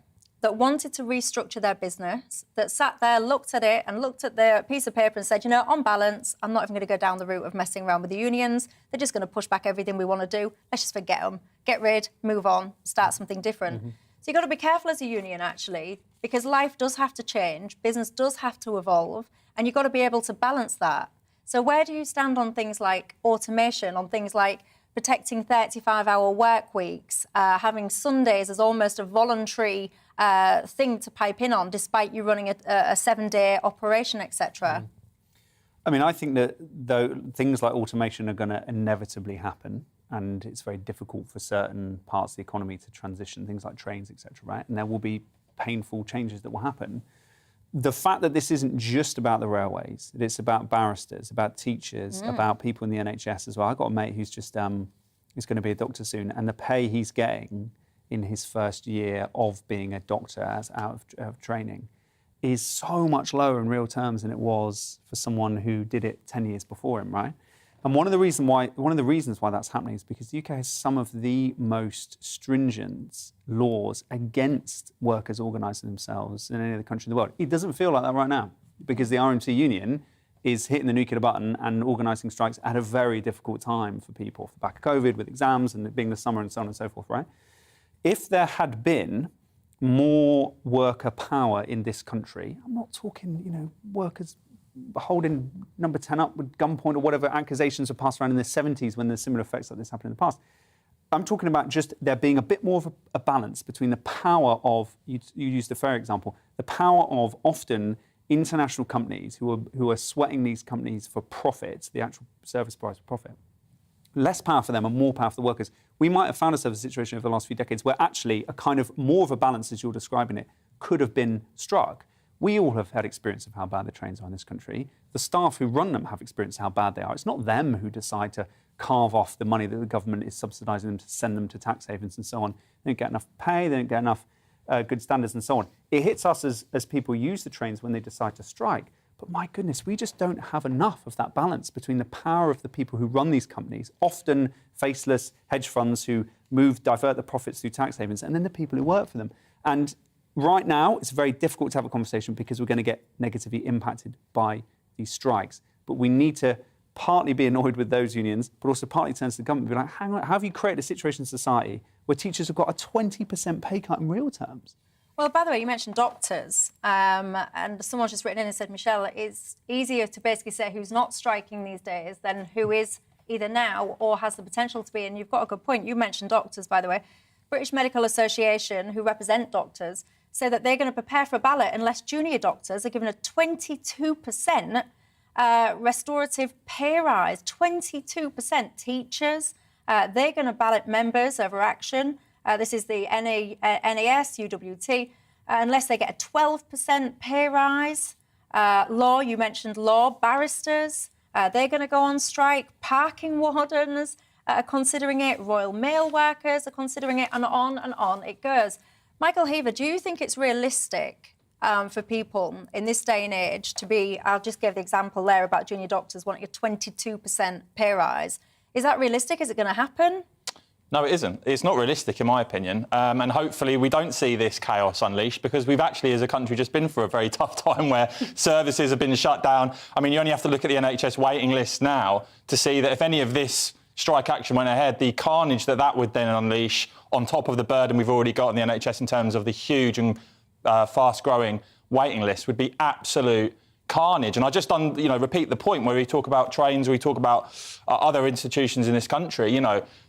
that wanted to restructure their business, that sat there, looked at it and looked at their piece of paper and said, on balance, I'm not even going to go down the route of messing around with the unions. They're just going to push back everything we want to do. Let's just forget them. Get rid, move on, start something different. So you've got to be careful as a union, actually, because life does have to change, business does have to evolve, and you've got to be able to balance that. So where do you stand on things like automation, on things like protecting 35-hour work weeks, having Sundays as almost a voluntary thing to pipe in on, despite you running a 7-day operation, etc.? I mean, I think that though things like automation are going to inevitably happen, and it's very difficult for certain parts of the economy to transition, things like trains, etc., right? And there will be painful changes that will happen. The fact that this isn't just about the railways, that it's about barristers, about teachers, about people in the NHS as well. I've got a mate who's just he's going to be a doctor soon, and the pay he's getting in his first year of being a doctor as out of training is so much lower in real terms than it was for someone who did it 10 years before him, right? And one of the reasons why that's happening is because the UK has some of the most stringent laws against workers organising themselves in any other country in the world. It doesn't feel like that right now because the RMT union is hitting the nuclear button and organising strikes at a very difficult time for people, for the back of COVID, with exams and it being the summer and so on and so forth, right? If there had been more worker power in this country, I'm not talking, workers holding number 10 up with gunpoint or whatever accusations were passed around in the 70s when there's similar effects like this happened in the past. I'm talking about just there being a bit more of a balance between the power of, you used the fair example, the power of often international companies who are sweating these companies for profit, the actual service price for profit. Less power for them and more power for the workers. We might have found ourselves in a situation over the last few decades where actually a kind of more of a balance, as you're describing it, could have been struck. We all have had experience of how bad the trains are in this country. The staff who run them have experienced how bad they are. It's not them who decide to carve off the money that the government is subsidising them to send them to tax havens and so on. They don't get enough pay, they don't get enough good standards and so on. It hits us as people use the trains when they decide to strike. But my goodness, we just don't have enough of that balance between the power of the people who run these companies, often faceless hedge funds who divert the profits through tax havens, and then the people who work for them. And right now, it's very difficult to have a conversation because we're going to get negatively impacted by these strikes. But we need to partly be annoyed with those unions, but also partly turn to the government and be like, hang on, how have you created a situation in society where teachers have got a 20% pay cut in real terms? Well, by the way, you mentioned doctors, and someone's just written in and said, Michelle, it's easier to basically say who's not striking these days than who is either now or has the potential to be. And you've got a good point. You mentioned doctors, by the way. British Medical Association, who represent doctors, say that they're going to prepare for a ballot unless junior doctors are given a 22% restorative pay rise. 22%. Teachers, they're going to ballot members over action. This is the NAS, UWT, unless they get a 12% pay rise. Law, you mentioned law, barristers, they're going to go on strike. Parking wardens are considering it. Royal Mail workers are considering it, and on it goes. Michael Heaver, do you think it's realistic for people in this day and age to be, I'll just give the example there about junior doctors wanting a 22% pay rise. Is that realistic? Is it going to happen? No, it isn't. It's not realistic, in my opinion. And hopefully we don't see this chaos unleashed, because we've actually, as a country, just been through a very tough time where services have been shut down. I mean, you only have to look at the NHS waiting list now to see that if any of this strike action went ahead, the carnage that would then unleash on top of the burden we've already got on the NHS in terms of the huge and fast-growing waiting list would be absolute carnage. And I just repeat the point where we talk about trains, we talk about other institutions in this country.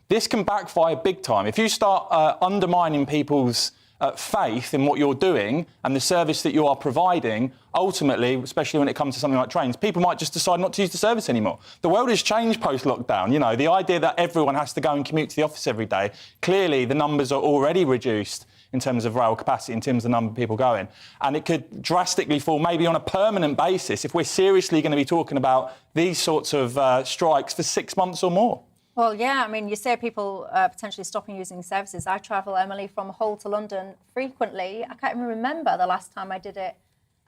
This can backfire big time. If you start undermining people's faith in what you're doing and the service that you are providing, ultimately, especially when it comes to something like trains, people might just decide not to use the service anymore. The world has changed post-lockdown. The idea that everyone has to go and commute to the office every day, clearly the numbers are already reduced in terms of rail capacity, in terms of the number of people going. And it could drastically fall, maybe on a permanent basis, if we're seriously going to be talking about these sorts of strikes for 6 months or more. Well, yeah, I mean, you say people potentially stopping using services. I travel, Emily, from Hull to London frequently. I can't even remember the last time I did it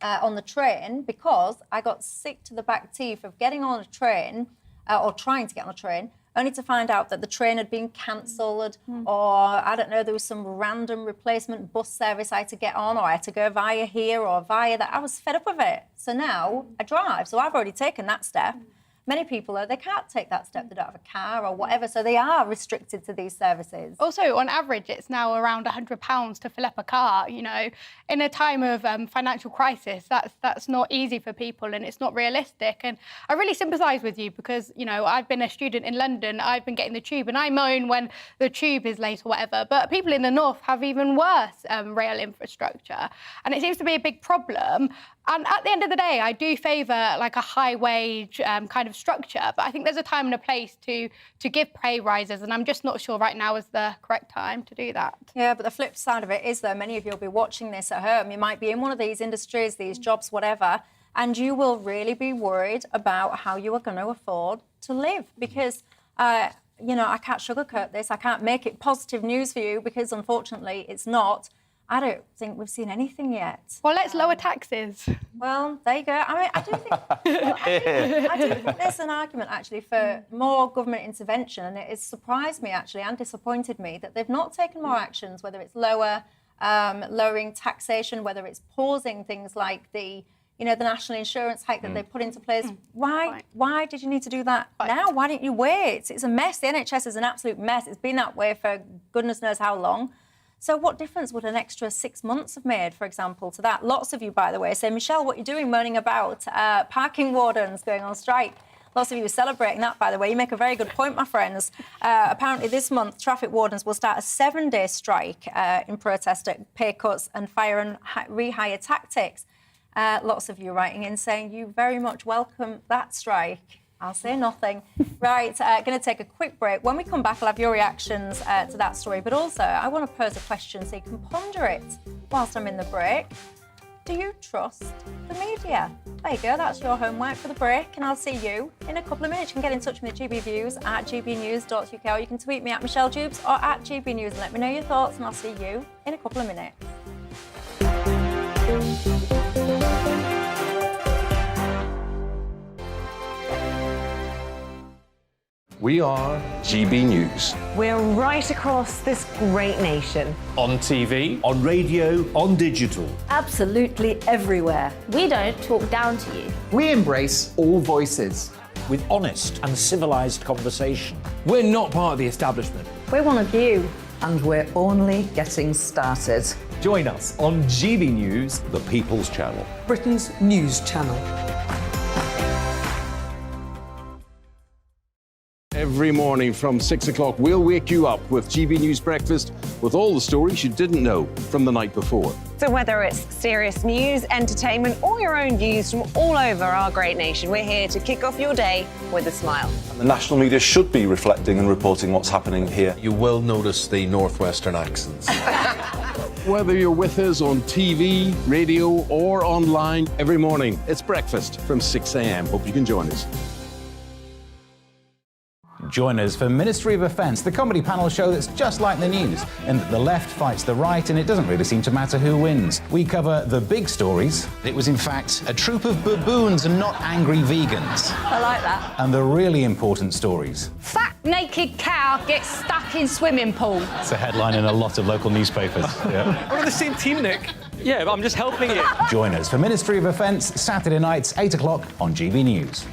on the train, because I got sick to the back teeth of getting on a train or trying to get on a train, only to find out that the train had been cancelled or, I don't know, there was some random replacement bus service I had to get on, or I had to go via here or via that. I was fed up with it. So now I drive. So I've already taken that step. Many people, they can't take that step. They don't have a car or whatever, so they are restricted to these services. Also, on average, it's now around £100 to fill up a car. In a time of financial crisis, that's not easy for people, and it's not realistic. And I really sympathise with you because, I've been a student in London, I've been getting the tube, and I moan when the tube is late or whatever. But people in the north have even worse rail infrastructure, and it seems to be a big problem. And at the end of the day, I do favour like a high wage kind of structure, but I think there's a time and a place to give pay rises, and I'm just not sure right now is the correct time to do that. Yeah, but the flip side of it is, though, many of you will be watching this at home. You might be in one of these industries, these jobs, whatever, and you will really be worried about how you are going to afford to live, because I can't sugarcoat this. I can't make it positive news for you, because unfortunately it's not. I don't think we've seen anything yet. Well, let's lower taxes. Well, there you go. I mean, I do think there's an argument, actually, for more government intervention, and it has surprised me, actually, and disappointed me that they've not taken more actions, whether it's lowering taxation, whether it's pausing things like the national insurance hike that they put into place. Why did you need to do that now? Why didn't you wait? It's a mess. The NHS is an absolute mess. It's been that way for goodness knows how long. So what difference would an extra 6 months have made, for example, to that? Lots of you, by the way, say, Michelle, what are you doing moaning about parking wardens going on strike? Lots of you are celebrating that, by the way. You make a very good point, my friends. Apparently this month, traffic wardens will start a 7-day strike in protest at pay cuts and fire and rehire tactics. Lots of you writing in saying you very much welcome that strike. I'll say nothing. Right, going to take a quick break. When we come back, I'll have your reactions to that story. But also, I want to pose a question so you can ponder it whilst I'm in the break. Do you trust the media? There you go, that's your homework for the break. And I'll see you in a couple of minutes. You can get in touch with me at GBViews at gbnews.uk, or you can tweet me at Michelle Dewbs or at GBNews and let me know your thoughts. And I'll see you in a couple of minutes. We are GB News. We're right across this great nation. On TV, on radio, on digital. Absolutely everywhere. We don't talk down to you. We embrace all voices. With honest and civilised conversation. We're not part of the establishment. We're one of you. And we're only getting started. Join us on GB News, The People's Channel. Britain's news channel. Every morning from 6 o'clock, we'll wake you up with GB News Breakfast with all the stories you didn't know from the night before. So whether it's serious news, entertainment, or your own views from all over our great nation, we're here to kick off your day with a smile. And the national media should be reflecting and reporting what's happening here. You will notice the northwestern accents. Whether you're with us on TV, radio, or online every morning, it's breakfast from 6 a.m. Hope you can join us. Join us for Ministry of Defence, the comedy panel show that's just like the news, in that the left fights the right and it doesn't really seem to matter who wins. We cover the big stories. It was in fact a troop of baboons and not angry vegans. I like that. And the really important stories. Fat naked cow gets stuck in swimming pool. It's a headline in a lot of local newspapers. Yeah. We're on the same team, Nick. Yeah, but I'm just helping you. Join us for Ministry of Defence, Saturday nights, 8 o'clock on GB News.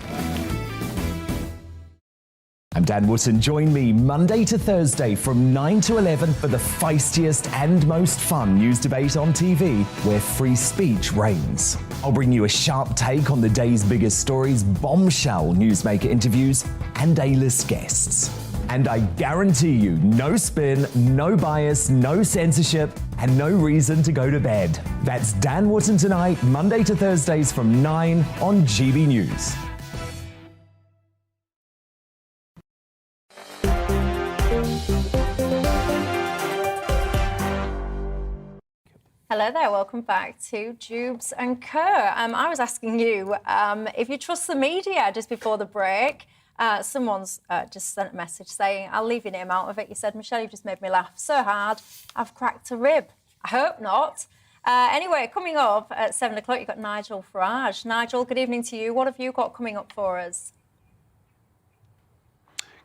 I'm Dan Wootton. Join me Monday to Thursday from 9 to 11 for the feistiest and most fun news debate on TV, where free speech reigns. I'll bring you a sharp take on the day's biggest stories, bombshell newsmaker interviews, and A-list guests. And I guarantee you, no spin, no bias, no censorship, and no reason to go to bed. That's Dan Wootton tonight, Monday to Thursdays from 9 on GB News. Hello there, welcome back to Dewbs and Co. I was asking you if you trust the media just before the break. Someone's just sent a message saying, I'll leave your name out of it. You said, Michelle, you've just made me laugh so hard, I've cracked a rib. I hope not. Anyway, coming up at 7 o'clock, you've got Nigel Farage. Nigel, good evening to you. What have you got coming up for us?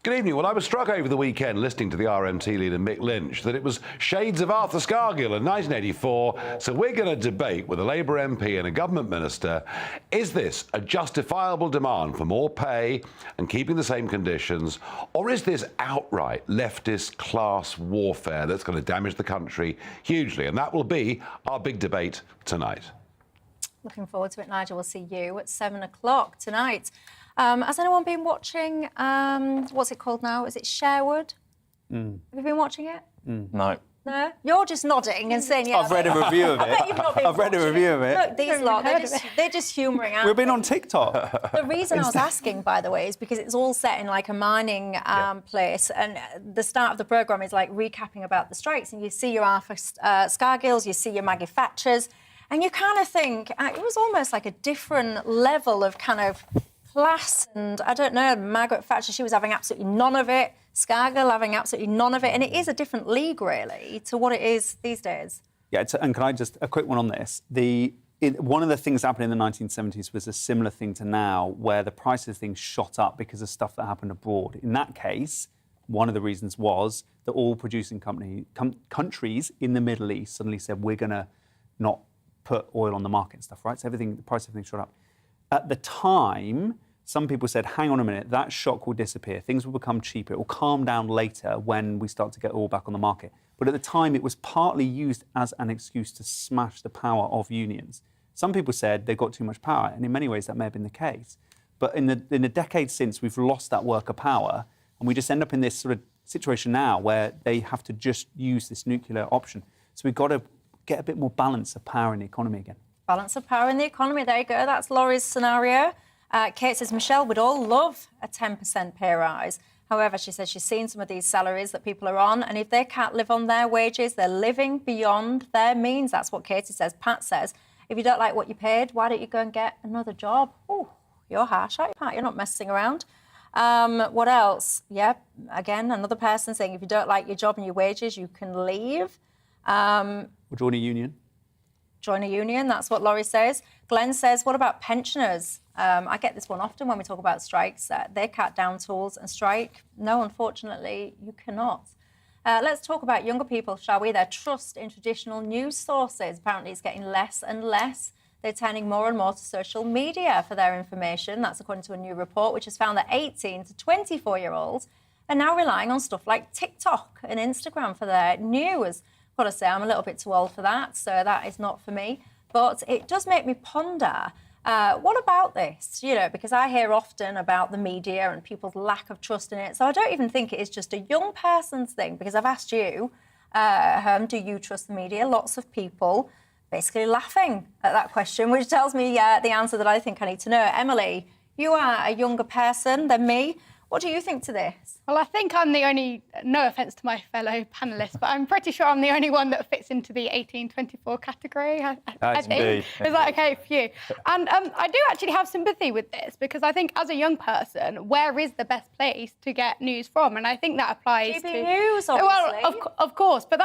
Good evening. Well, I was struck over the weekend listening to the RMT leader Mick Lynch that it was shades of Arthur Scargill in 1984. So we're going to debate with a Labour MP and a government minister, is this a justifiable demand for more pay and keeping the same conditions, or is this outright leftist class warfare that's going to damage the country hugely? And that will be our big debate tonight. Looking forward to it, Nigel. We'll see you at 7 o'clock tonight. Has anyone been watching, what's it called now? Is it Sherwood? Have you been watching it? No. No? You're just nodding and saying, yeah. I've read a review of it. I bet you've not been I've read a review of it. Look, these lot, they're just humouring out. We've been on TikTok. The reason I was asking, by the way, is because it's all set in like a mining place, and the start of the programme is like recapping about the strikes, and you see your Arthur Scargills, you see your Maggie Thatchers, and you kind of think it was almost like a different level of kind of class, and I don't know, Margaret Thatcher, she was having absolutely none of it, Scargill having absolutely none of it, and it is a different league, really, to what it is these days. Yeah, and can I just, a quick one on this. One of the things that happened in the 1970s was a similar thing to now, where the price of things shot up because of stuff that happened abroad. In that case, one of the reasons was that all producing countries in the Middle East suddenly said, we're going to not put oil on the market and stuff, right? So the price of everything shot up. At the time, some people said, hang on a minute, that shock will disappear. Things will become cheaper. It will calm down later when we start to get oil back on the market. But at the time, it was partly used as an excuse to smash the power of unions. Some people said they got too much power, and in many ways that may have been the case. But in the decades since, we've lost that worker power, and we just end up in this sort of situation now where they have to just use this nuclear option. So we've got to get a bit more balance of power in the economy again. Balance of power in the economy. There you go. That's Laurie's scenario. Kate says, Michelle, we'd all love a 10% pay rise. However, she says she's seen some of these salaries that people are on, and if they can't live on their wages, they're living beyond their means. That's what Katie says. Pat says, if you don't like what you paid, why don't you go and get another job? Oh, you're harsh, aren't you, Pat? You're not messing around. What else? Yeah, again, another person saying if you don't like your job and your wages, you can leave. Or join a union. Join a union, that's what Laurie says. Glenn says, what about pensioners? I get this one often when we talk about strikes. They cut down tools and strike. No, unfortunately, you cannot. Let's talk about younger people, shall we? Their trust in traditional news sources. Apparently, it's getting less and less. They're turning more and more to social media for their information. That's according to a new report, which has found that 18 to 24-year-olds are now relying on stuff like TikTok and Instagram for their news. Got to say, I'm a little bit too old for that, so that is not for me. But it does make me ponder What about this? You know, because I hear often about the media and people's lack of trust in it. So I don't even think it is just a young person's thing, because I've asked you, do you trust the media? Lots of people basically laughing at that question, which tells me the answer that I think I need to know. Emily, you are a younger person than me. What do you think to this? Well, I think I'm the only, no offence to my fellow panellists, but I'm pretty sure I'm the only one that fits into the 18-24 category. I think. Indeed. Is that okay for you? And I do actually have sympathy with this, because I think as a young person, where is the best place to get news from? And I think that applies to... GBNews, obviously. Well, of course, but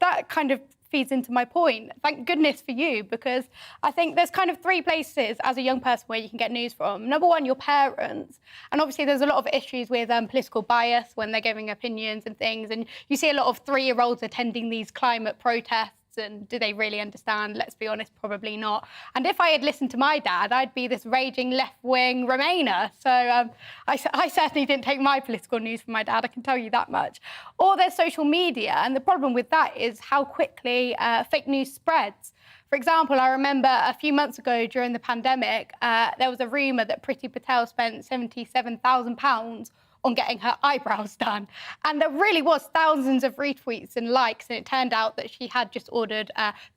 that kind of feeds into my point. Thank goodness for you, because I think there's kind of three places as a young person where you can get news from. Number one, your parents. And obviously there's a lot of issues with political bias when they're giving opinions and things. And you see a lot of 3-year-olds attending these climate protests. And do they really understand? Let's be honest, probably not. And if I had listened to my dad, I'd be this raging left-wing Remainer. So I certainly didn't take my political news from my dad, I can tell you that much. Or there's social media, and the problem with that is how quickly fake news spreads. For example, I remember a few months ago during the pandemic, there was a rumour that Priti Patel spent £77,000 on getting her eyebrows done. And there really was thousands of retweets and likes, and it turned out that she had just ordered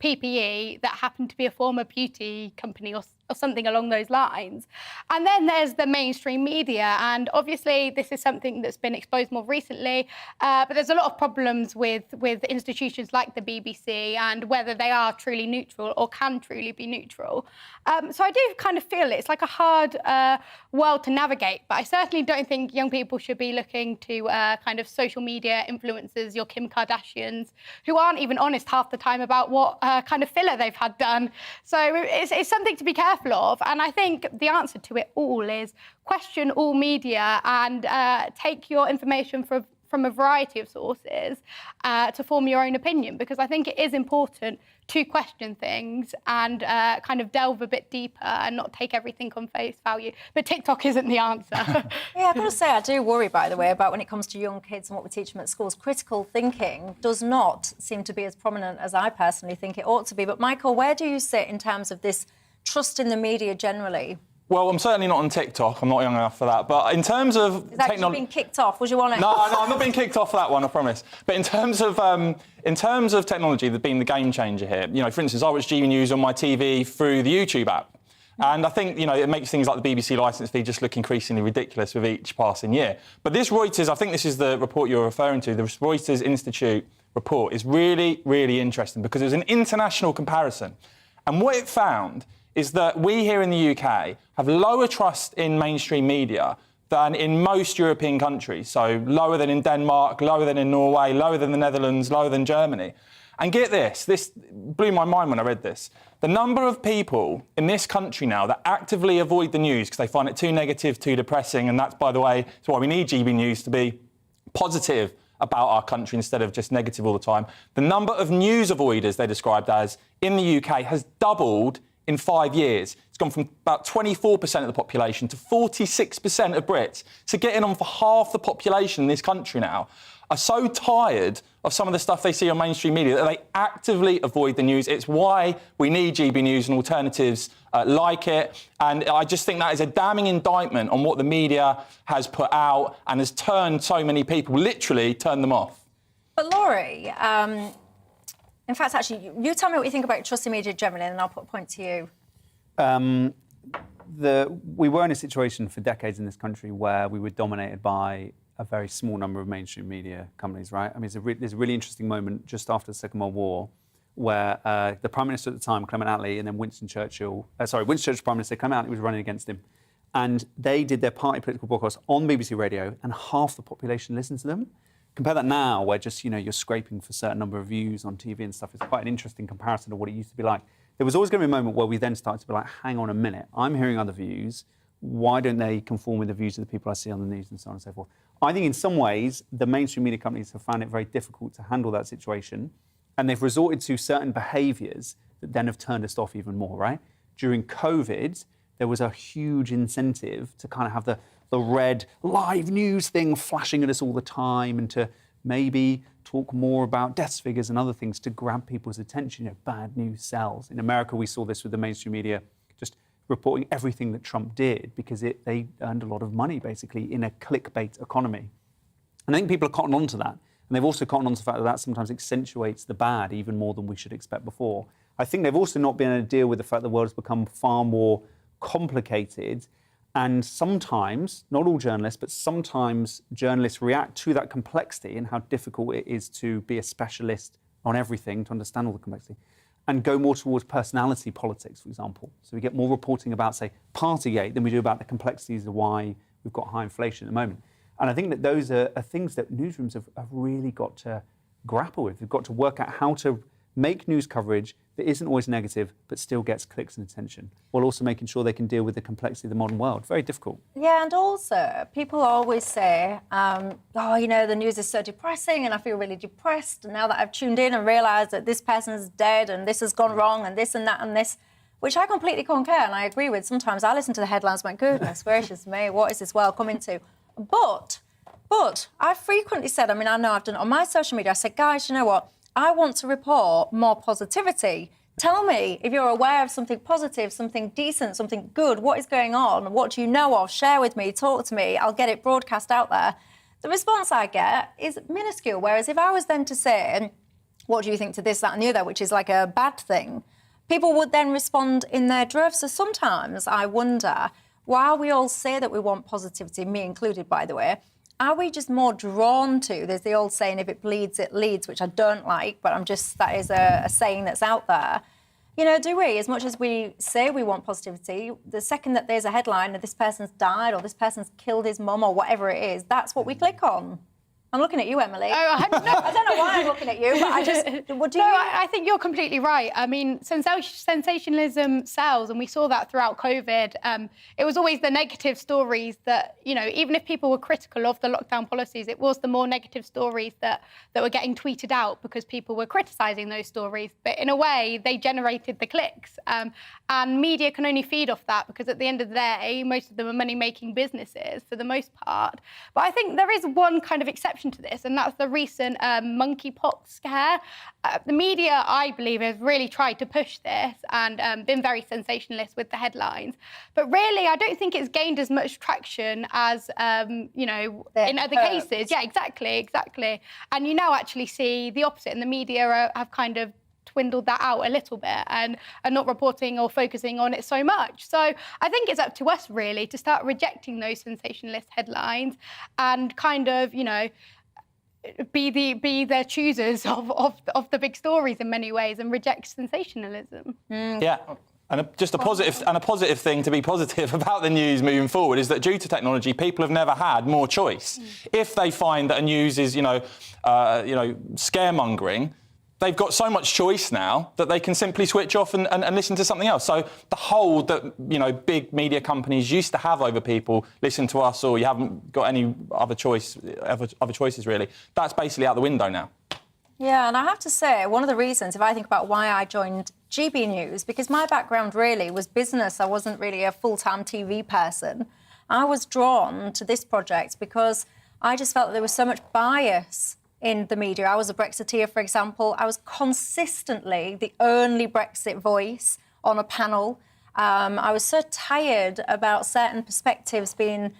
PPE that happened to be a former beauty company or something along those lines. And then there's the mainstream media, and obviously this is something that's been exposed more recently, but there's a lot of problems with institutions like the BBC and whether they are truly neutral or can truly be neutral. So I do kind of feel it's like a hard world to navigate, but I certainly don't think young people should be looking to kind of social media influencers, your Kim Kardashians, who aren't even honest half the time about what kind of filler they've had done. So it's something to be careful of, and I think the answer to it all is question all media and take your information from a variety of sources to form your own opinion, because I think it is important to question things and kind of delve a bit deeper and not take everything on face value. But TikTok isn't the answer. Yeah, I've got to say, I do worry, by the way, about when it comes to young kids and what we teach them at schools. Critical thinking does not seem to be as prominent as I personally think it ought to be. But Michael, where do you sit in terms of this trust in the media generally? Well, I'm certainly not on TikTok. I'm not young enough for that. But in terms of Is that technology being kicked off? Was you on it? No, I'm not being kicked off for that one, I promise. But in terms of technology, being the game changer here, you know, for instance, I watch GBNews on my TV through the YouTube app. And I think, you know, it makes things like the BBC licence fee just look increasingly ridiculous with each passing year. But this Reuters, I think this is the report you're referring to, the Reuters Institute report, is really, really interesting because it was an international comparison. And what it found is that we here in the UK have lower trust in mainstream media than in most European countries. So lower than in Denmark, lower than in Norway, lower than the Netherlands, lower than Germany. And get this blew my mind when I read this. The number of people in this country now that actively avoid the news because they find it too negative, too depressing, and that's, by the way, it's why we need GBNews to be positive about our country instead of just negative all the time. The number of news avoiders, they're described as, in the UK has doubled in 5 years. It's gone from about 24% of the population to 46% of Brits. So getting on for half the population in this country now are so tired of some of the stuff they see on mainstream media that they actively avoid the news. It's why we need GBNews and alternatives like it. And I just think that is a damning indictment on what the media has put out and has turned so many people, literally turned them off. But Laurie, in fact, actually, you tell me what you think about trusting media generally, and then I'll put a point to you. We were in a situation for decades in this country where we were dominated by a very small number of mainstream media companies, right? I mean, there's a really interesting moment just after the Second World War where the Prime Minister at the time, Clement Attlee, and then Winston Churchill Prime Minister, Clement Attlee was running against him. And they did their party political broadcasts on BBC Radio, and half the population listened to them. Compare that now, where just, you know, you're scraping for a certain number of views on TV and stuff. It's quite an interesting comparison to what it used to be like. There was always going to be a moment where we then started to be like, hang on a minute, I'm hearing other views. Why don't they conform with the views of the people I see on the news and so on and so forth? I think in some ways, the mainstream media companies have found it very difficult to handle that situation, and they've resorted to certain behaviours that then have turned us off even more, right? During COVID, there was a huge incentive to kind of have the red live news thing flashing at us all the time and to maybe talk more about death figures and other things to grab people's attention. You know, bad news sells. In America, we saw this with the mainstream media just reporting everything that Trump did because they earned a lot of money, basically, in a clickbait economy. And I think people have cottoned on to that. And they've also cottoned on to the fact that sometimes accentuates the bad even more than we should expect before. I think they've also not been able to deal with the fact the world has become far more complicated. And sometimes, not all journalists, but sometimes journalists react to that complexity and how difficult it is to be a specialist on everything, to understand all the complexity, and go more towards personality politics, for example. So we get more reporting about, say, Partygate than we do about the complexities of why we've got high inflation at the moment. And I think that those are things that newsrooms have really got to grapple with. They've got to work out how to make news coverage that isn't always negative but still gets clicks and attention, while also making sure they can deal with the complexity of the modern world. Very difficult. Yeah, and also, people always say, oh, you know, the news is so depressing and I feel really depressed. And now that I've tuned in and realised that this person is dead and this has gone wrong and this and that and this, which I completely concur and I agree with. Sometimes I listen to the headlines and my goodness gracious me, what is this world coming to? But I've frequently said, I mean, I know I've done it on my social media, I said, guys, you know what? I want to report more positivity. Tell me if you're aware of something positive, something decent, something good. What is going on? What do you know of? Share with me, talk to me. I'll get it broadcast out there. The response I get is minuscule. Whereas if I was then to say, what do you think to this, that and the other, which is like a bad thing, people would then respond in their droves. So sometimes I wonder, while we all say that we want positivity, me included, by the way, are we just more drawn to, there's the old saying, if it bleeds, it leads, which I don't like, but that is a saying that's out there. You know, do we, as much as we say we want positivity, the second that there's a headline that this person's died or this person's killed his mum or whatever it is, that's what we click on. I'm looking at you, Emily. Oh, I don't know why I'm looking at you, but I just... What do you... I think you're completely right. I mean, sensationalism sells, and we saw that throughout COVID. It was always the negative stories that, you know, even if people were critical of the lockdown policies, it was the more negative stories that were getting tweeted out because people were criticising those stories. But in a way, they generated the clicks. And media can only feed off that because at the end of the day, most of them are money-making businesses for the most part. But I think there is one kind of exception to this, and that's the recent monkeypox scare. The media, I believe, has really tried to push this and been very sensationalist with the headlines. But really, I don't think it's gained as much traction as, you know, in other cases. Yeah, exactly. And you now actually see the opposite, and the media have kind of dwindled that out a little bit and are not reporting or focusing on it so much. So I think it's up to us, really, to start rejecting those sensationalist headlines and kind of, you know, be the choosers of the big stories in many ways and reject sensationalism. Yeah. And a positive thing to be positive about the news moving forward is that due to technology, people have never had more choice. If they find that a news is, scaremongering, they've got so much choice now that they can simply switch off and listen to something else. So the hold that, you know, big media companies used to have over people, listen to us or you haven't got any other choices really, that's basically out the window now. Yeah, and I have to say, one of the reasons, if I think about why I joined GBNews, because my background really was business. I wasn't really a full-time TV person. I was drawn to this project because I just felt that there was so much bias in the media. I was a Brexiteer, for example. I was consistently the only Brexit voice on a panel. I was so tired about certain perspectives being,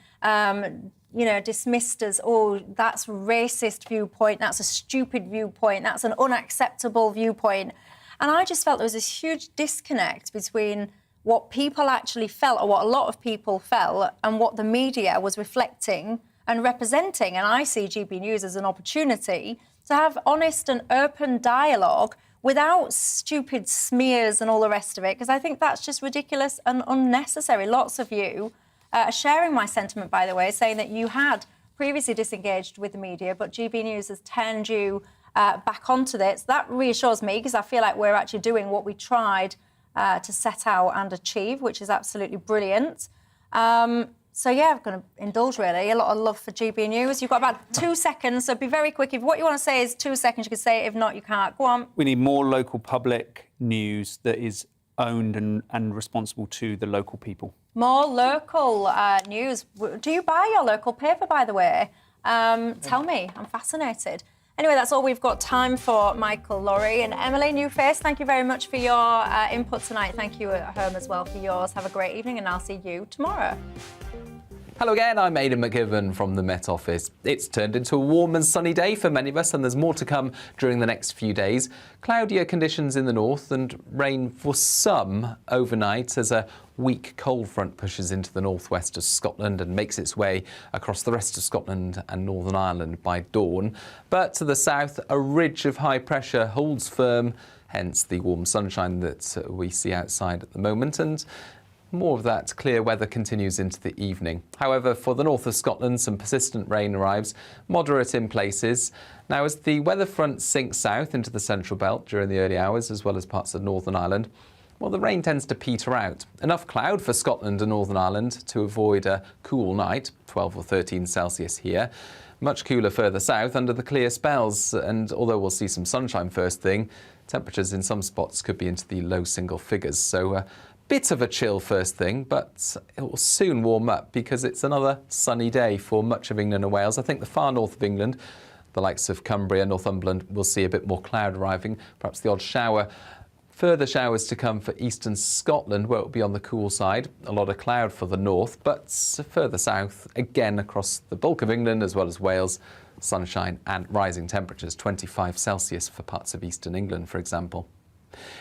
dismissed as, oh, that's a racist viewpoint, that's a stupid viewpoint, that's an unacceptable viewpoint. And I just felt there was this huge disconnect between what people actually felt, or what a lot of people felt, and what the media was reflecting and representing. And I see GB News as an opportunity to have honest and open dialogue without stupid smears and all the rest of it, because I think that's just ridiculous and unnecessary. Lots of you are sharing my sentiment, by the way, saying that you had previously disengaged with the media, but GB News has turned you back onto this. That reassures me, because I feel like we're actually doing what we tried to set out and achieve, which is absolutely brilliant. So, yeah, I'm going to indulge, really. A lot of love for GB News. You've got about 2 seconds, so be very quick. If what you want to say is 2 seconds, you can say it. If not, you can't. Go on. We need more local public news that is owned and responsible to the local people. More local news. Do you buy your local paper, by the way? Tell me. I'm fascinated. Anyway, that's all we've got time for, Michael, Laurie, and Emily. New face, thank you very much for your input tonight. Thank you at home as well for yours. Have a great evening, and I'll see you tomorrow. Hello again, I'm Aidan McGibbon from the Met Office. It's turned into a warm and sunny day for many of us, and there's more to come during the next few days. Cloudier conditions in the north and rain for some overnight as a weak cold front pushes into the northwest of Scotland and makes its way across the rest of Scotland and Northern Ireland by dawn. But to the south, a ridge of high pressure holds firm, hence the warm sunshine that we see outside at the moment, and more of that clear weather continues into the evening. However, for the north of Scotland, some persistent rain arrives, moderate in places. Now, as the weather front sinks south into the central belt during the early hours, as well as parts of Northern Ireland, well, the rain tends to peter out. Enough cloud for Scotland and Northern Ireland to avoid a cool night, 12 or 13 Celsius here. Much cooler further south under the clear spells, and although we'll see some sunshine first thing, temperatures in some spots could be into the low single figures. So bit of a chill first thing, but it will soon warm up because it's another sunny day for much of England and Wales. I think the far north of England, the likes of Cumbria, Northumberland, will see a bit more cloud arriving, perhaps the odd shower. Further showers to come for eastern Scotland, where it will be on the cool side. A lot of cloud for the north, but further south, again across the bulk of England as well as Wales, sunshine and rising temperatures, 25 Celsius for parts of eastern England, for example.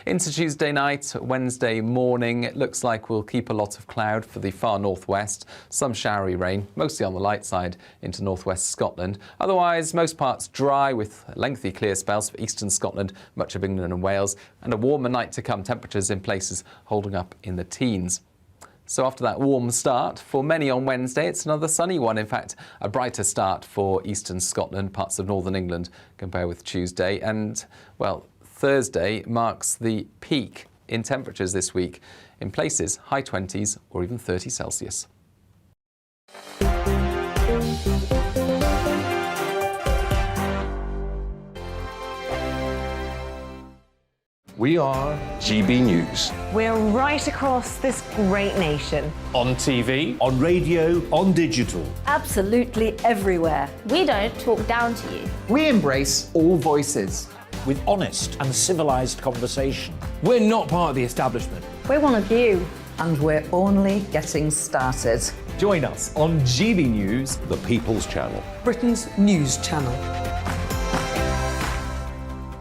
Into Tuesday night, Wednesday morning, it looks like we'll keep a lot of cloud for the far northwest, some showery rain, mostly on the light side into northwest Scotland. Otherwise, most parts dry with lengthy clear spells for eastern Scotland, much of England and Wales, and a warmer night to come, temperatures in places holding up in the teens. So after that warm start, for many on Wednesday, it's another sunny one. In fact, a brighter start for eastern Scotland, parts of northern England, compared with Tuesday. And, well, Thursday marks the peak in temperatures this week, in places high 20s or even 30 Celsius. We are GB News. We're right across this great nation. On TV, on radio, on digital. Absolutely everywhere. We don't talk down to you. We embrace all voices. With honest and civilised conversation. We're not part of the establishment. We're one of you. And we're only getting started. Join us on GB News, The People's Channel. Britain's news channel.